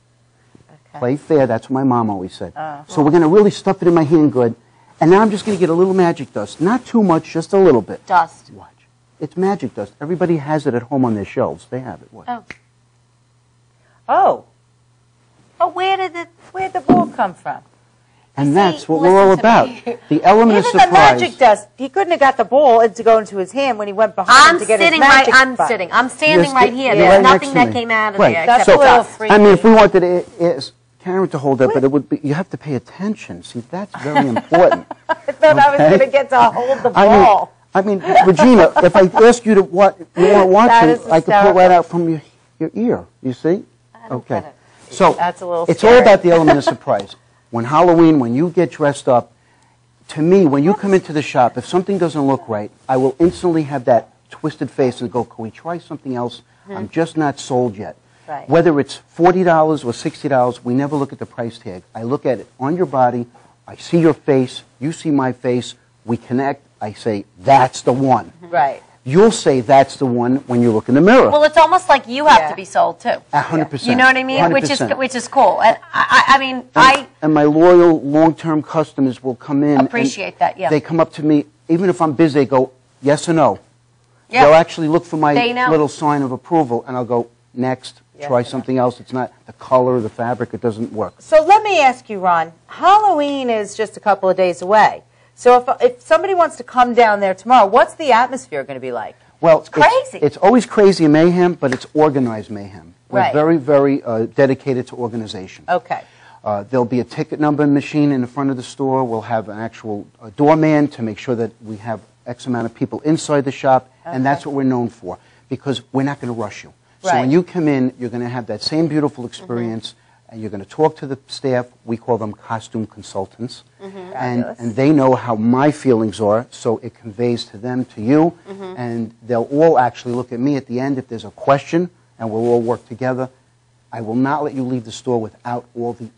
Play fair. That's what my mom always said. So we're going to really stuff it in my hand good. And now I'm just going to get a little magic dust. Not too much, just a little bit. Dust. Watch. It's magic dust. Everybody has it at home on their shelves. They have it. Watch. Oh. Oh. Oh, where'd the ball come from? And that's what listen we're all to about. me. The element of Even surprise. the magic dust, he couldn't have got the ball to go into his hand when he went behind I'm to get his sitting right. magic I'm button. sitting. I'm standing You're right sti- here. you're There's right nothing next to that me. came out of Right. there That's except a little dust. freaky. I mean, if we wanted Karen to hold it, but it would be, you have to pay attention. See, that's very important. I thought I was Okay. going to get to hold the I ball. mean, Regina, if I ask you to what you want to watch That it, is I could pull hysterical. right out from your ear. You see? Okay. get it. So That's a little it's scary. all about the element of surprise. When Halloween, when you get dressed up, to me, when you come into the shop, if something doesn't look right, I will instantly have that twisted face and go, can we try something else? I'm just not sold yet. Right. Whether it's $40 or $60, we never look at the price tag. I look at it on your body. I see your face. You see my face. We connect. I say, that's the one. Right. You'll say that's the one when you look in the mirror. Well, it's almost like you have Yeah. to be sold too. 100%. You know what I mean? 100%. Which is cool. And I mean, And my loyal, long-term customers will come in. and appreciate that, yeah. They come up to me, even if I'm busy, they go, yes or no. Yeah. They'll actually look for my They know. little sign of approval, and I'll go, next, Yes try or no. something else. It's not the color, the fabric, it doesn't work. So let me ask you, Ron, Halloween is just a couple of days away. So if somebody wants to come down there tomorrow, what's the atmosphere going to be like? Well, it's crazy. It's always crazy mayhem, but it's organized mayhem. We're Right. very, very dedicated to organization. Okay. There'll be a ticket numbering machine in the front of the store. We'll have an actual doorman to make sure that we have X amount of people inside the shop, and that's what we're known for, because we're not going to rush you. So Right. when you come in, you're going to have that same beautiful experience, and you're going to talk to the staff. We call them costume consultants, Fabulous. and they know how my feelings are, so it conveys to them, to you, and they'll all actually look at me at the end if there's a question, and we'll all work together. I will not let you leave the store without all the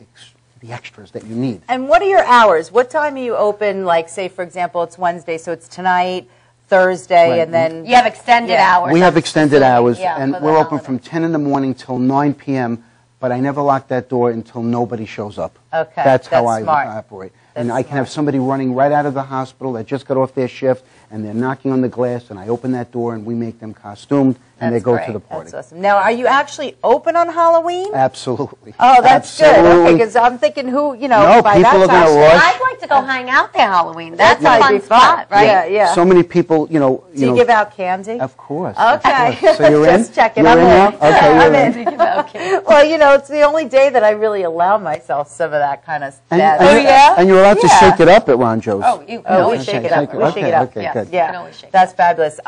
extras that you need. And what are your hours? What time are you open? Like, say, for example, it's Wednesday, so it's tonight, Thursday, Right. and then... you have extended Yeah. hours. We have of extended facility, hours, yeah, and for the we're open holiday. from 10 in the morning till 9 p.m., but I never lock that door until nobody shows up. Okay, That's how that's I smart. operate. And That's I can have somebody running right out of the hospital that just got off their shift, and they're knocking on the glass, and I open that door, and we make them costumed, and they That's go great. to the party. That's awesome. Now, are you actually open on Halloween? Absolutely. Oh, that's good. Okay, Absolutely. because I'm thinking who, you know, No, by people that are gonna time... rush. I'd like to go hang out there Halloween. That's a That'd fun be spot, right? Yeah, yeah. So many people, Do you give out candy? Of course. Okay. Of course. So you're in? Just checking. You're I'm in in. now? Okay, I'm you're in. Okay. Well, you know, it's the only day that I really allow myself some of that kind of And, bad and, stuff. and you're allowed to Yeah. shake it up at Ron Joe's. Oh, you can Oh, we always shake shake it up. We Okay, shake it up. okay, Yeah. good. You Yeah, can always shake it that's fabulous.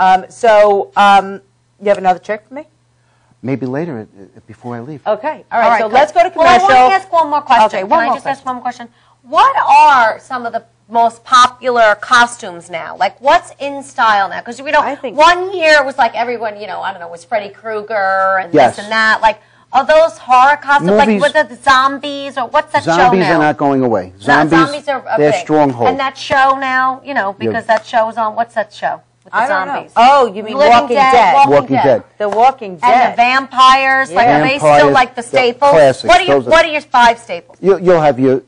You have another trick for me? Maybe later, before I leave. Okay. All right. So good. let's go to Well, I commercial. want to ask one more question. Okay, Can one I more just ask one more question? What are some of the most popular costumes now? Like, what's in style now? Because, I think- one year it was like everyone, I don't know, was Freddy Krueger and Yes. this and that. Like, are those horror costumes? Movies- Like, what the zombies? Or what's that show Zombies now? are not going away. No, Zombies, are they're big. stronghold. And that show now, because that show is on, what's that show? With the I don't know. zombies. Oh, you mean Living Walking Dead. Walking Dead. The Walking And Dead. the vampires, like, are they still Vampires, like the the staples? classics, What those are- are your 5 staples? You'll have your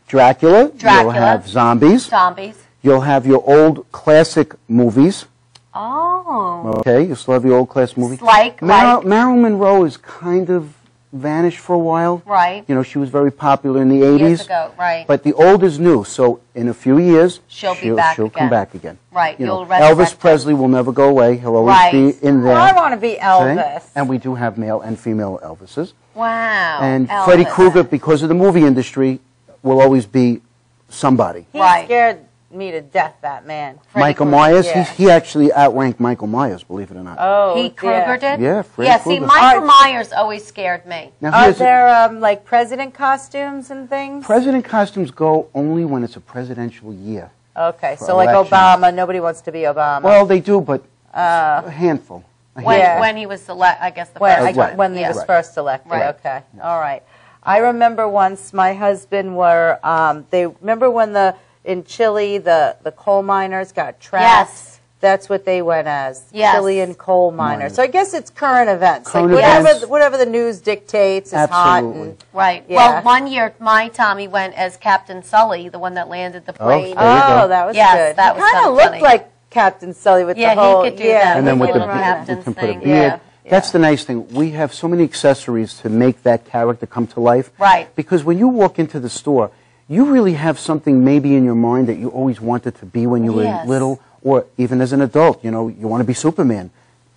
Dracula. Dracula. You'll have zombies. Zombies. You'll have your old classic movies. Oh. Okay, you still have your old classic movies. Like? Marilyn Monroe is kind of vanished for a while. Right. She was very popular in the 80s. Years ago, right. But the old is new, so in a few years, She'll be back she'll again. come back again. Right, You know, you'll resurrect Elvis her. Presley will never go away. He'll always Right. be in there. Well, I want to be See? Elvis. And we do have male and female Elvises. Wow. And Elvis. Freddy Krueger, because of the movie industry, will always be somebody. He Right. scared me to death, that man. Michael Myers, he actually outranked Michael Myers, believe it or not. Oh, he Krueger did? Yeah, Freddy Yeah, see, Krueger. Michael Myers always scared me. Now, Are there like president costumes and things? President costumes go only when it's a presidential year. Okay, for so like elections. Obama, nobody wants to be Obama. Well, they do, but a handful. When he was I guess the first when he was first elected. Right. Okay, all right. I remember once my husband were. Remember when in Chile the coal miners got trapped. Yes. That's what they went as. Yes. Chilean coal miners. So I guess it's current events. Current like events. whatever the news dictates is hot. Absolutely. And, Right. Yeah. Well, one year my Tommy went as Captain Sully, the one that landed the plane. There you go. that was Yes, good. that was kind kinda of looked funny. like Captain Sully with Yeah, the whole. he could do that. And then with the little beard, captain's we can put a thing. beard. Yeah. That's the nice thing. We have so many accessories to make that character come to life. Right. Because when you walk into the store, you really have something maybe in your mind that you always wanted to be when you were Yes. little, or even as an adult. You know, you want to be Superman.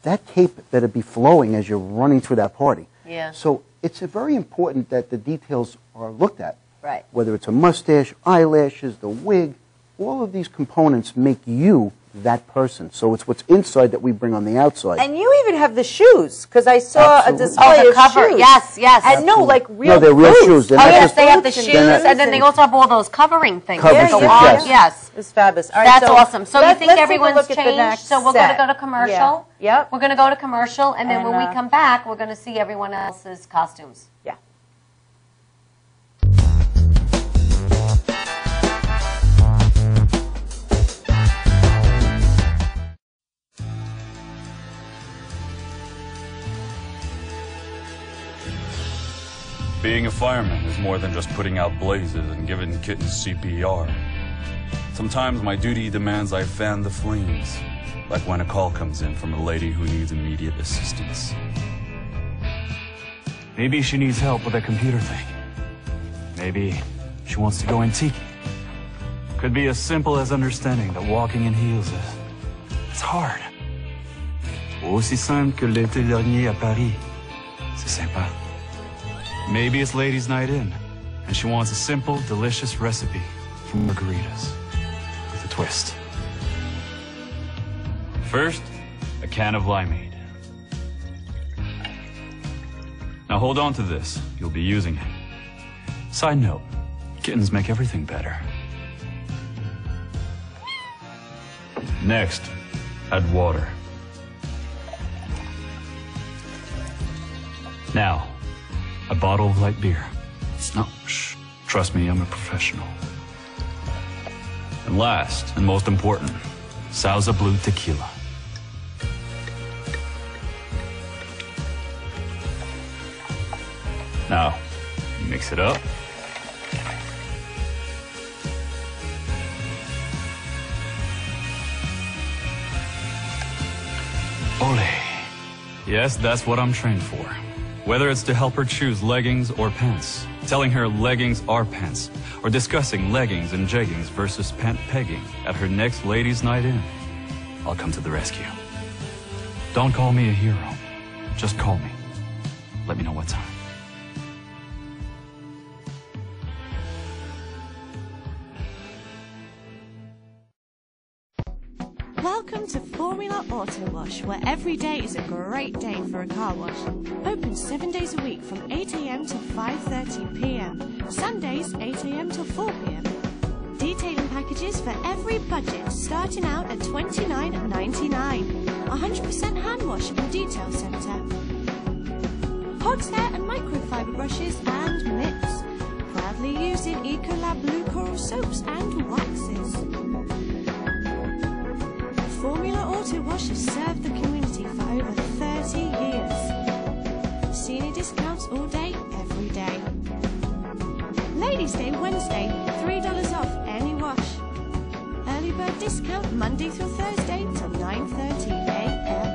That cape better be flowing as you're running through that party. Yeah. So it's very important that the details are looked at. Right. Whether it's a mustache, eyelashes, the wig, all of these components make you that person. So it's what's inside that we bring on the outside. And you even have the shoes, because I saw Absolutely. a display the of cover. shoes. Yes, yes. And no, like real No, they're real boots. shoes. They're Oh, not yes, just they have the boots and shoes, things and then they also have all those covering things. Covering that go strips, on. yes. Yes. It's fabulous. All right, That's so awesome. So you think let's take a everyone's look at the changed? next So we're going to set. go to commercial. Yeah. Yep. We're going to go to commercial, and then And, when we come back, we're going to see everyone else's costumes. Yeah. Being a fireman is more than just putting out blazes and giving kittens CPR. Sometimes my duty demands I fan the flames, like when a call comes in from a lady who needs immediate assistance. Maybe she needs help with a computer thing. Maybe she wants to go antique. Could be as simple as understanding that walking in heels it's hard. Aussi simple que l'été dernier à Paris. C'est sympa. Maybe it's ladies' night in, and she wants a simple, delicious recipe for margaritas with a twist. First, a can of limeade. Now hold on to this. You'll be using it. Side note, kittens make everything better. Next, add water. Now, a bottle of light beer. No, shh. Trust me, I'm a professional. And last, and most important, Sauza Blue Tequila. Now, mix it up. Ole. Yes, that's what I'm trained for. Whether it's to help her choose leggings or pants, telling her leggings are pants, or discussing leggings and jeggings versus pant pegging at her next ladies' night in, I'll come to the rescue. Don't call me a hero. Just call me. Let me know what time. Welcome to Formula Auto Wash, where every day is a great day for a car wash. Open 7 days a week from 8 a.m. to 5:30 p.m. Sundays 8 a.m. to 4 p.m. Detailing packages for every budget, starting out at $29.99. 100% hand wash and detail centre. Horsehair and microfiber brushes and mitts. Proudly using Ecolab Blue Coral soaps and waxes. Formula Auto Wash has served the community for over 30 years. Senior discounts all day, every day. Ladies' Day Wednesday, $3 off any wash. Early bird discount Monday through Thursday till 9:30 a.m.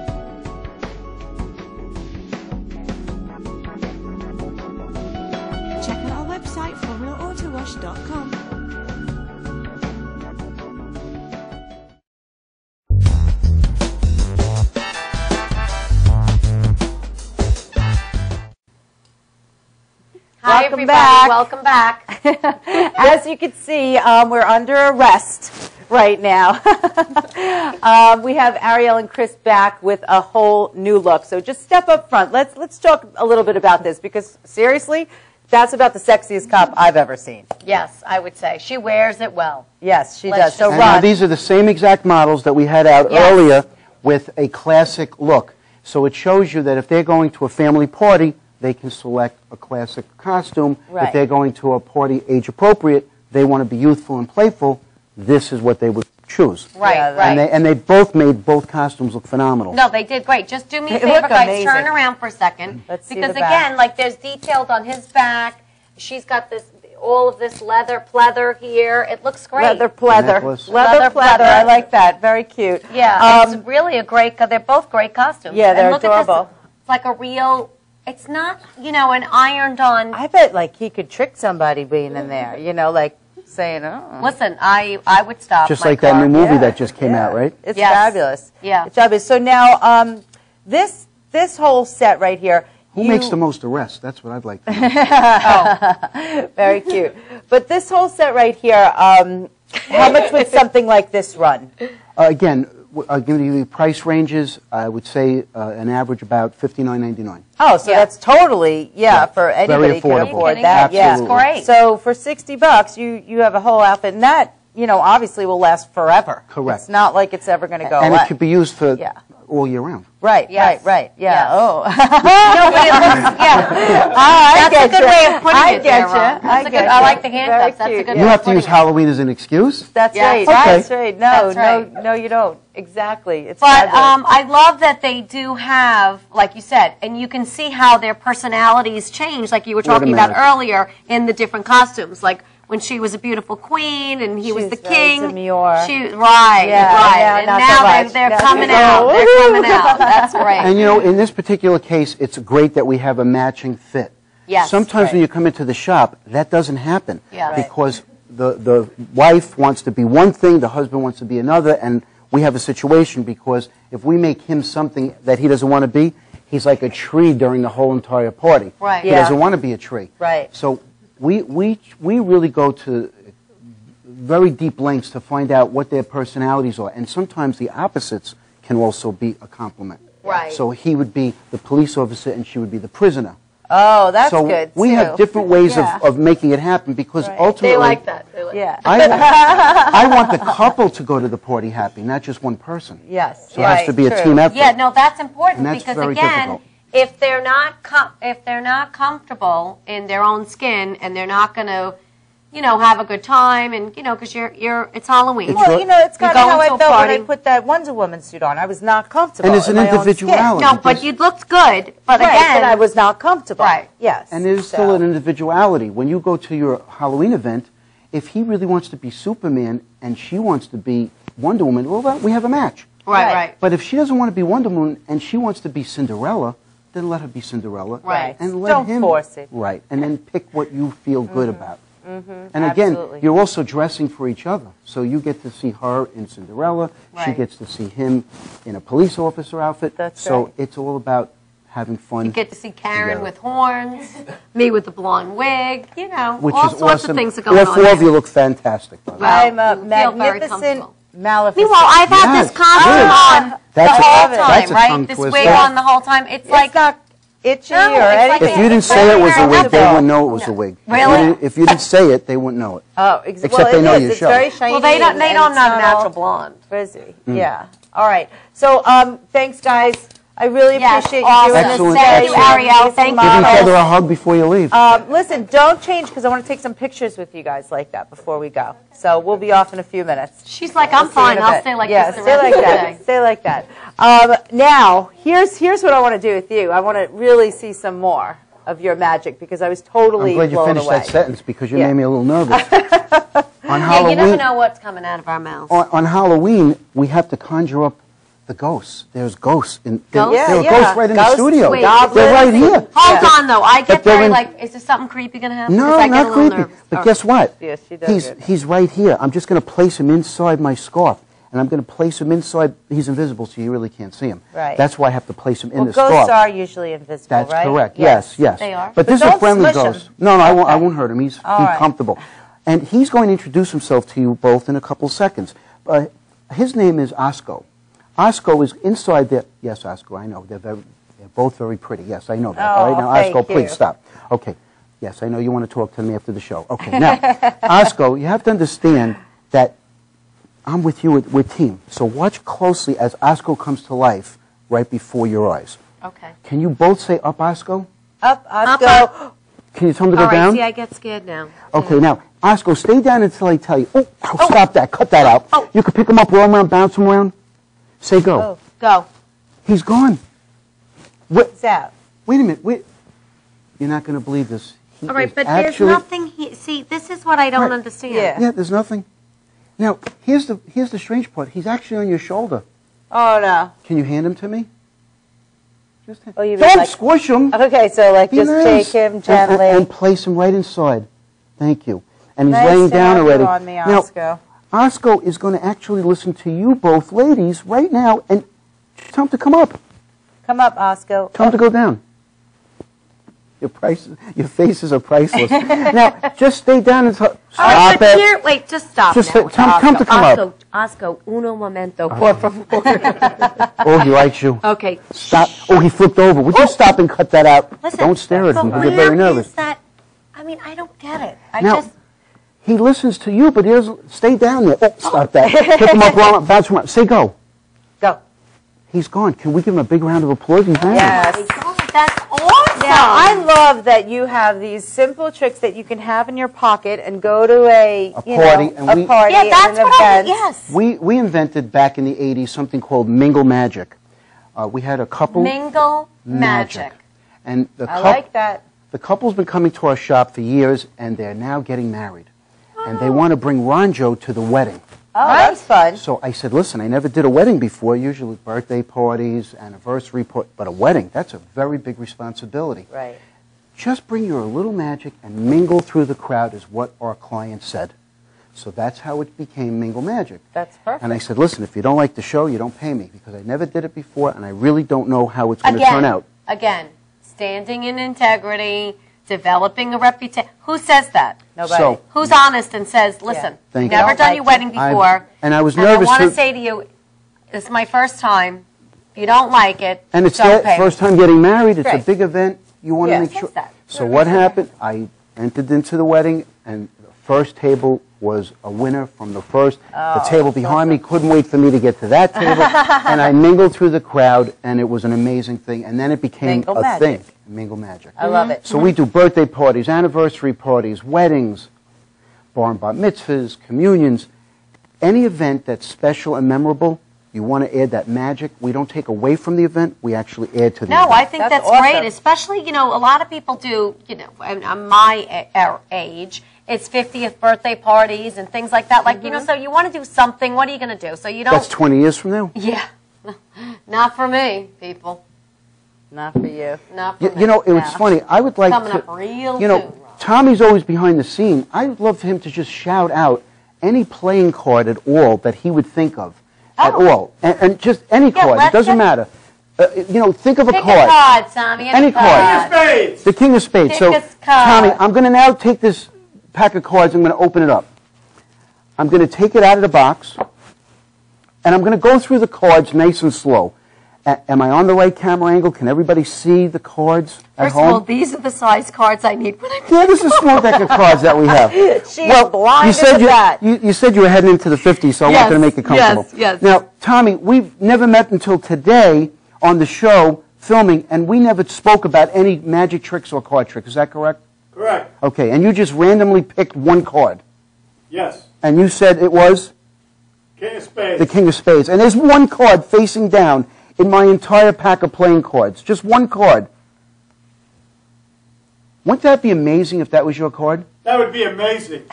Check out our website, formulaautowash.com. Hi, Welcome everybody. back. Welcome back. As you can see, we're under arrest right now. We have Ariel and Chris back with a whole new look. So just step up front. Let's talk a little bit about this, because seriously, that's about the sexiest cop I've ever seen. Yes, I would say. She wears it well. Yes, she Let's does. So And now Ron, these are the same exact models that we had out Yes. earlier with a classic look. So it shows you that if they're going to a family party, they can select a classic costume. Right. If they're going to a party age appropriate, they want to be youthful and playful, this is what they would choose. Right, Yeah, right. And they both made both costumes look phenomenal. No, they did great. Just do me a They favor, look guys. amazing. Turn around for a second. Let's see because the back. again, like there's detailed on his back. She's got this, all of this leather pleather here. It looks great. leather pleather. Necklace. Leather pleather. pleather. I like that. Very cute. Yeah, it's really a great. They're both great costumes. Yeah, they're and look at adorable. this, it's like a real. It's not, an ironed on. I bet like he could trick somebody being in there. Like saying, "Oh." Listen, I would stop. Just my like car. that new movie Yeah, that just came out, right? It's Yes. fabulous. Yeah. It's fabulous. So now, this whole set right here. Who makes the most arrests? That's what I'd like to know. Very cute. But this whole set right here, how much would something like this run? Again, I'll give you the price ranges. I would say an average about $59.99. Oh, so Yeah. that's totally, for anybody can affordable. afford Are you that. kidding me? Yeah. It's great. So for $60, you have a whole outfit, and that, obviously will last forever. Correct. It's not like it's ever going to go And away. it could be used for Yeah. all year round. Right, Yes. right. Yeah. Yes. Oh. No, but it looks, yeah. I That's a good way of putting I it get there, Ron. you. That's a good. I like the handcuffs. That's a good. You way have of to use putting it. Halloween as an excuse? That's Yes. right. Okay. That's right. No, That's right. no, you don't. Exactly. It's But fabulous. I love that they do have, like you said, and you can see how their personalities change, like you were talking about Automatic. earlier, in the different costumes. Like when she was a beautiful queen and he was She's the very king. demure. Right, Yeah, right. yeah, and not now so much. they're Now coming she's out. all, They're coming out. That's great. And in this particular case, it's great that we have a matching fit. Yes. Sometimes Right. when you come into the shop, that doesn't happen. Yeah. Right. Because the wife wants to be one thing, the husband wants to be another, and we have a situation because if we make him something that he doesn't want to be, he's like a tree during the whole entire party. Right. He Yeah. doesn't want to be a tree. Right. So we really go to very deep lengths to find out what their personalities are, and sometimes the opposites can also be a compliment. Right. So he would be the police officer and she would be the prisoner. Oh, that's so good. we too. have different ways Yeah. of making it happen because Right. ultimately They like that. They like Yeah. I want the couple to go to the party happy, not just one person. Yes. So it has to be a true. team effort. Yeah, no, that's important And that's because very again, difficult. if they're not comfortable in their own skin and they're not going to, have a good time and because it's Halloween. Well, it's kind of You're how I going felt to a when I party. put that Wonder Woman suit on. I was not comfortable. And it's an in my own skin. individuality. No, but you looked good. But Right, again, but I was not comfortable. Right. Yes. And there's still an individuality. When you go to your Halloween event, if he really wants to be Superman and she wants to be Wonder Woman, well, we have a match. right. But if she doesn't want to be Wonder Woman and she wants to be Cinderella, then let her be Cinderella. Right. And let Don't him force it. Right. And then pick what you feel good about. And again, Absolutely. you're also dressing for each other. So you get to see her in Cinderella. She Right. gets to see him in a police officer outfit. That's so right. it's all about having fun. You get to see Karen Yeah. with horns, me with the blonde wig, which all is sorts awesome. of things are going All on. four of you look fantastic. By the way. I'm a You feel very magnificent comfortable. Maleficent. Meanwhile, I've had Yes, this costume it is. on the That's a- whole that's time, a right? tongue This twister. wig Yeah. on the whole time. It's It's like not itchy No, or it's like anything. If you didn't It's say it was a very wig, they comfortable. wouldn't know it was a wig. Really? If you didn't say it, they wouldn't know it. Oh, Except well, they it know is. your It's show. very shiny. well, they don't and know it's I'm not a not all natural blonde. frizzy. Yeah. All right. So, thanks, guys. I really Yes, appreciate you awesome. doing Excellent, this. Thank you, excellent. Ariel. Thank you. Give each Chris. other a hug before you leave. Listen, don't change because I want to take some pictures with you guys like that before we go. So we'll be off in a few minutes. She's like, I'm See you in fine. a I'll bit. stay like yeah, this the stay rest like of the that. day. Stay like that. Now, here's what I want to do with you. I want to really see some more of your magic because I was totally I'm glad you blown finished away. that sentence because you Yeah. made me a little nervous. On Yeah, you never know what's coming out of our mouths. on Halloween, we have to conjure up the ghosts. There's ghosts. There Ghosts? are Yeah, ghosts right in the Ghosts, studio. wait, They're right here. Hold on, though. I get But they're very in- like, is there something creepy going to happen? No, Because I get not a little creepy. nervous. But Oh. guess what? Yes, she does good. He's right here. I'm just going to place him inside my scarf. And I'm going to place him inside. He's invisible, so you really can't see him. Right. That's why I have to place him in Well, the ghosts scarf. are usually invisible, That's right? correct. Yes, yes. They are. But this is don't a friendly smush him. ghost. No, I won't hurt him. He's All right. comfortable. And he's going to introduce himself to you both in a couple seconds. his name is Osco. Osco is inside there. Yes, Osco, I know. They're both very pretty. Yes, I know that. All right, now, Osco, please stop. Okay. Yes, I know you want to talk to me after the show. Okay, now, Osco, you have to understand that I'm with you, we're team. So watch closely as Osco comes to life right before your eyes. Okay. Can you both say up, Osco? Up, Osco. Can you tell him to go down? See, I get scared now. Okay, now, Osco, stay down until I tell you. Oh, stop that. Cut that out. Oh. You can pick him up, roll him around, bounce him around. Say go. Oh. Go. He's gone. What's that? Wait a minute. Wait. You're not going to believe this. He All right, is but actually, there's nothing see, this is what I don't understand. Yeah, there's nothing. Now, here's the strange part. He's actually on your shoulder. Oh, no. Can you hand him to me? Just Oh, you mean don't like- squish him. Okay, so like Be just nice. take him gently. And place him right inside. Thank you. And he's Nice laying to down have you already. on me, Now, Osco. Osco is going to actually listen to you both ladies right now and tell him to come up. Come up, Osco. Tell him to go down. Your faces are priceless. Now, just stay down and stop But it. here, wait, just stop Just now. tell him to come up. Osco, uno momento, por favor. Oh, he likes you. Okay. Stop. Oh, he flipped over. Would you stop and cut that out? Listen, Don't stare at him. but He'll get very where nervous. is that? I mean, I don't get it. Now, he listens to you, but he doesn't stay down there. Oh, stop that. Pick him up, roll him up, bounce him up. Say go. Go. He's gone. Can we give him a big round of applause? He's gone. Yes. That's awesome. Now, I love that you have these simple tricks that you can have in your pocket and go to a party, and a we- party, Yeah, that's an what I event. yes. We invented back in the 80s something called Mingle Magic. We had a couple. Mingle magic. And I like that. The couple's been coming to our shop for years, and they're now getting married. And they want to bring Ronjo to the wedding. Oh, that's fun. So I said, listen, I never did a wedding before, usually birthday parties, anniversary parties, but a wedding, that's a very big responsibility. Right. Just bring your little magic and mingle through the crowd is what our client said. So that's how it became Mingle Magic. That's perfect. And I said, listen, if you don't like the show, you don't pay me, because I never did it before, and I really don't know how it's going to turn out. Again, standing in integrity, developing a reputation. Who says that? Nobody. So, Who's honest and says, listen, Thank you. never Don't done like your wedding it. before. and I was and nervous I want to- to say to you, this is my first time. If you don't like it, And it's don't their pay first me. time getting married. It's a Right. big event. You want Yeah. to make sure. Says that. So what happened? I entered into the wedding, and the first table was a winner from the first. The table behind me couldn't wait for me to get to that table, and I mingled through the crowd, and it was an amazing thing. And then it became Mingle a magic. thing. Mingle Magic. I love it. So we do birthday parties, anniversary parties, weddings, bar and bat mitzvahs, communions. Any event that's special and memorable, you want to add that magic. We don't take away from the event. We actually add to the No, event. I think That's that's awesome. great, especially, a lot of people do, on my age, it's 50th birthday parties and things like that. Like, so you want to do something, what are you going to do? So you don't... That's 20 years from now. Yeah. Not for me, people. Not for you. Not for me. It was funny. I would like Coming to... up real soon, Rob. Tommy's always behind the scene. I would love for him to just shout out any playing card at all that he would think of. At all. And just any card. It let's doesn't just- matter. Think of a Pick card. a card, Tommy. Any card. Spades! The King of Spades. Pick So, a card. Tommy, I'm going to now take this pack of cards. I'm going to open it up. I'm going to take it out of the box, and I'm going to go through the cards nice and slow. Am I on the right camera angle? Can everybody see the cards at First home? of all, these are the size cards I need when I Yeah, this is a small deck of cards that we have. She's blind you as said a bat. you said you were heading into the 50s, so I Yes, wanted to make it comfortable. yes. Now, Tommy, we've never met until today on the show filming, and we never spoke about any magic tricks or card tricks. Is that correct? Correct. Okay, and you just randomly picked one card, Yes. and you said it was King of Spades. the King of Spades. And there's one card facing down in my entire pack of playing cards. Just one card. Wouldn't that be amazing if that was your card? That would be amazing.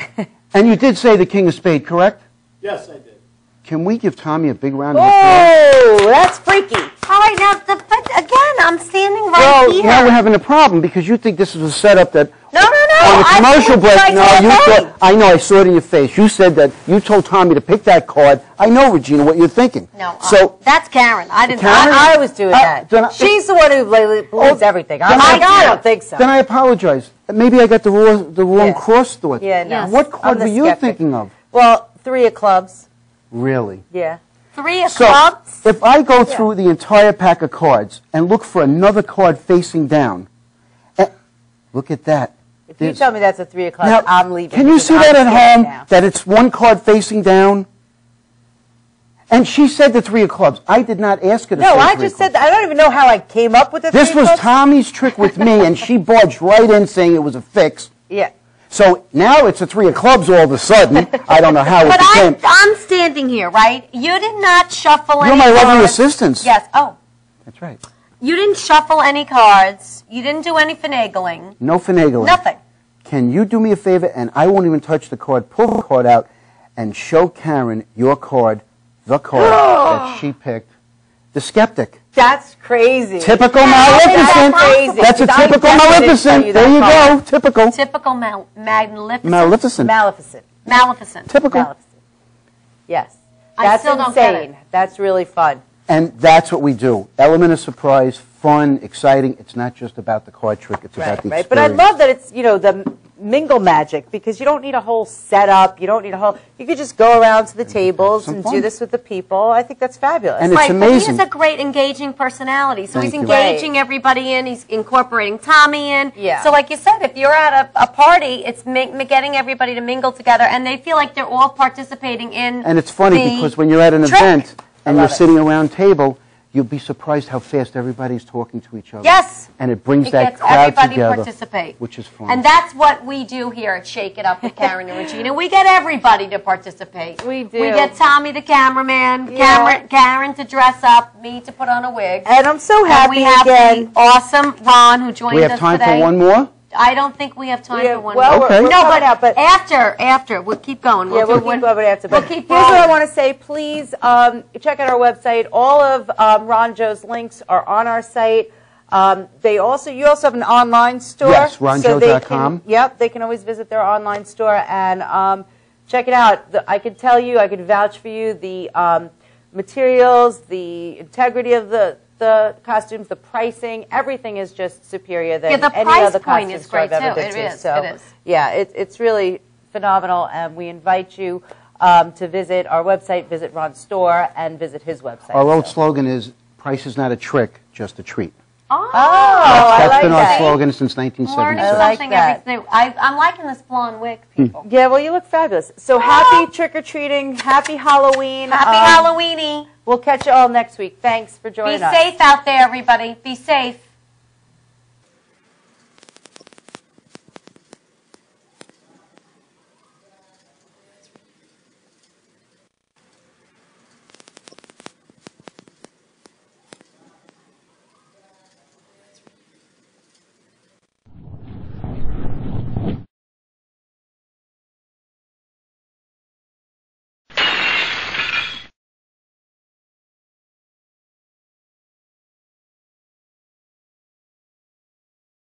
And you did say the King of Spades, correct? Yes, I did. Can we give Tommy a big round of applause? Oh, that's freaky. All right, now, but again, I'm standing right Well, here. now we're having a problem because you think this is a setup that No. on the commercial break. I No, told you Tommy. thought. I know. I saw it in your face. You said that you told Tommy to pick that card. I know, Regina, what you're thinking. No, So that's Karen. I didn't. Karen? I was doing that. then I- She's the one who believes everything. then I don't think so. Then I apologize. Maybe I got the wrong Yeah. cross thought. Yeah, no. Yes. What card I'm the were you skeptic. thinking of? Well, 3 of clubs. Really? Yeah. 3 of So, clubs? if I go through the entire pack of cards and look for another card facing down, look at that. If you tell me that's a 3 o'clock, Now, I'm leaving. can you because see I'm that at scared home, now. that it's one card facing down? And she said the 3 of clubs. I did not ask her to say No, three I of just clubs. said that. I don't even know how I came up with the 3 This was clubs. Tommy's trick with me, and she barged right in saying it was a fix. Yeah. So now it's a 3 of clubs all of a sudden. I don't know how it But became. I'm standing here, right? You did not shuffle You're any my cards. lovely assistants. Yes. Oh. That's right. You didn't shuffle any cards. You didn't do any finagling. No finagling. Nothing. Can you do me a favor, and I won't even touch the card, pull the card out, and show Karen your card, the card that she picked, the skeptic. That's crazy. Typical Maleficent. That's crazy. That's a I typical definitely didn't tell Maleficent. you There that you card. go. Typical. Typical Maleficent. Maleficent. Maleficent. Maleficent. Typical. Maleficent. Yes. I That's still don't get insane. it. That's really fun. And that's what we do. Element of surprise, fun, exciting. It's not just about the card trick. It's about the Right. But I experience. love that it's, the mingle magic, because you don't need a whole setup. You don't need a whole, you could just go around to the tables some and fun. do this with the people. I think that's fabulous. And it's Right, but amazing. he has a great engaging personality. So Thank he's you. engaging everybody in. He's incorporating Tommy in. Yeah. So like you said, if you're at a party, it's getting everybody to mingle together, and they feel like they're all participating in. And it's funny the because when you're at an trick. event and you're love it. sitting around table, you'll be surprised how fast everybody's talking to each other. Yes. And it brings It that gets crowd everybody together, participate. which is fun. And that's what we do here at Shake It Up with Karen and Regina. We get everybody to participate. We do. We get Tommy the cameraman, Yeah. Karen to dress up, me to put on a wig. And I'm so And happy we have again. the awesome Ron who joined we us have time today. for one more? I don't think we have time Yeah, for one well, more. Okay. we're No, coming but, out, but after, we'll keep going. yeah, we'll keep going after. But We'll keep here's what I rolling. want to say. Please check out our website. All of Ron Joe's links are on our site. You also have an online store. Yes, so they ronjoe.com. can- Yep, they can always visit their online store and check it out. I can tell you, I can vouch for you, the materials, the integrity of the costumes, the pricing, everything is just superior than the any price other point costume is store I've great, ever too. been It to. is, So, it is. yeah, it's really phenomenal, and we invite you to visit our website, visit Ron's store, and visit his website. Our old So- slogan is, price is not a trick, just a treat. Oh, I That's like been our that. slogan since learning 1977. like something that. every day. I'm liking this blonde wig, people. Yeah, well, you look fabulous. So happy trick-or-treating, happy Halloween. Happy Halloweeny. We'll catch you all next week. Thanks for Be joining us. safe out there, everybody. Be safe.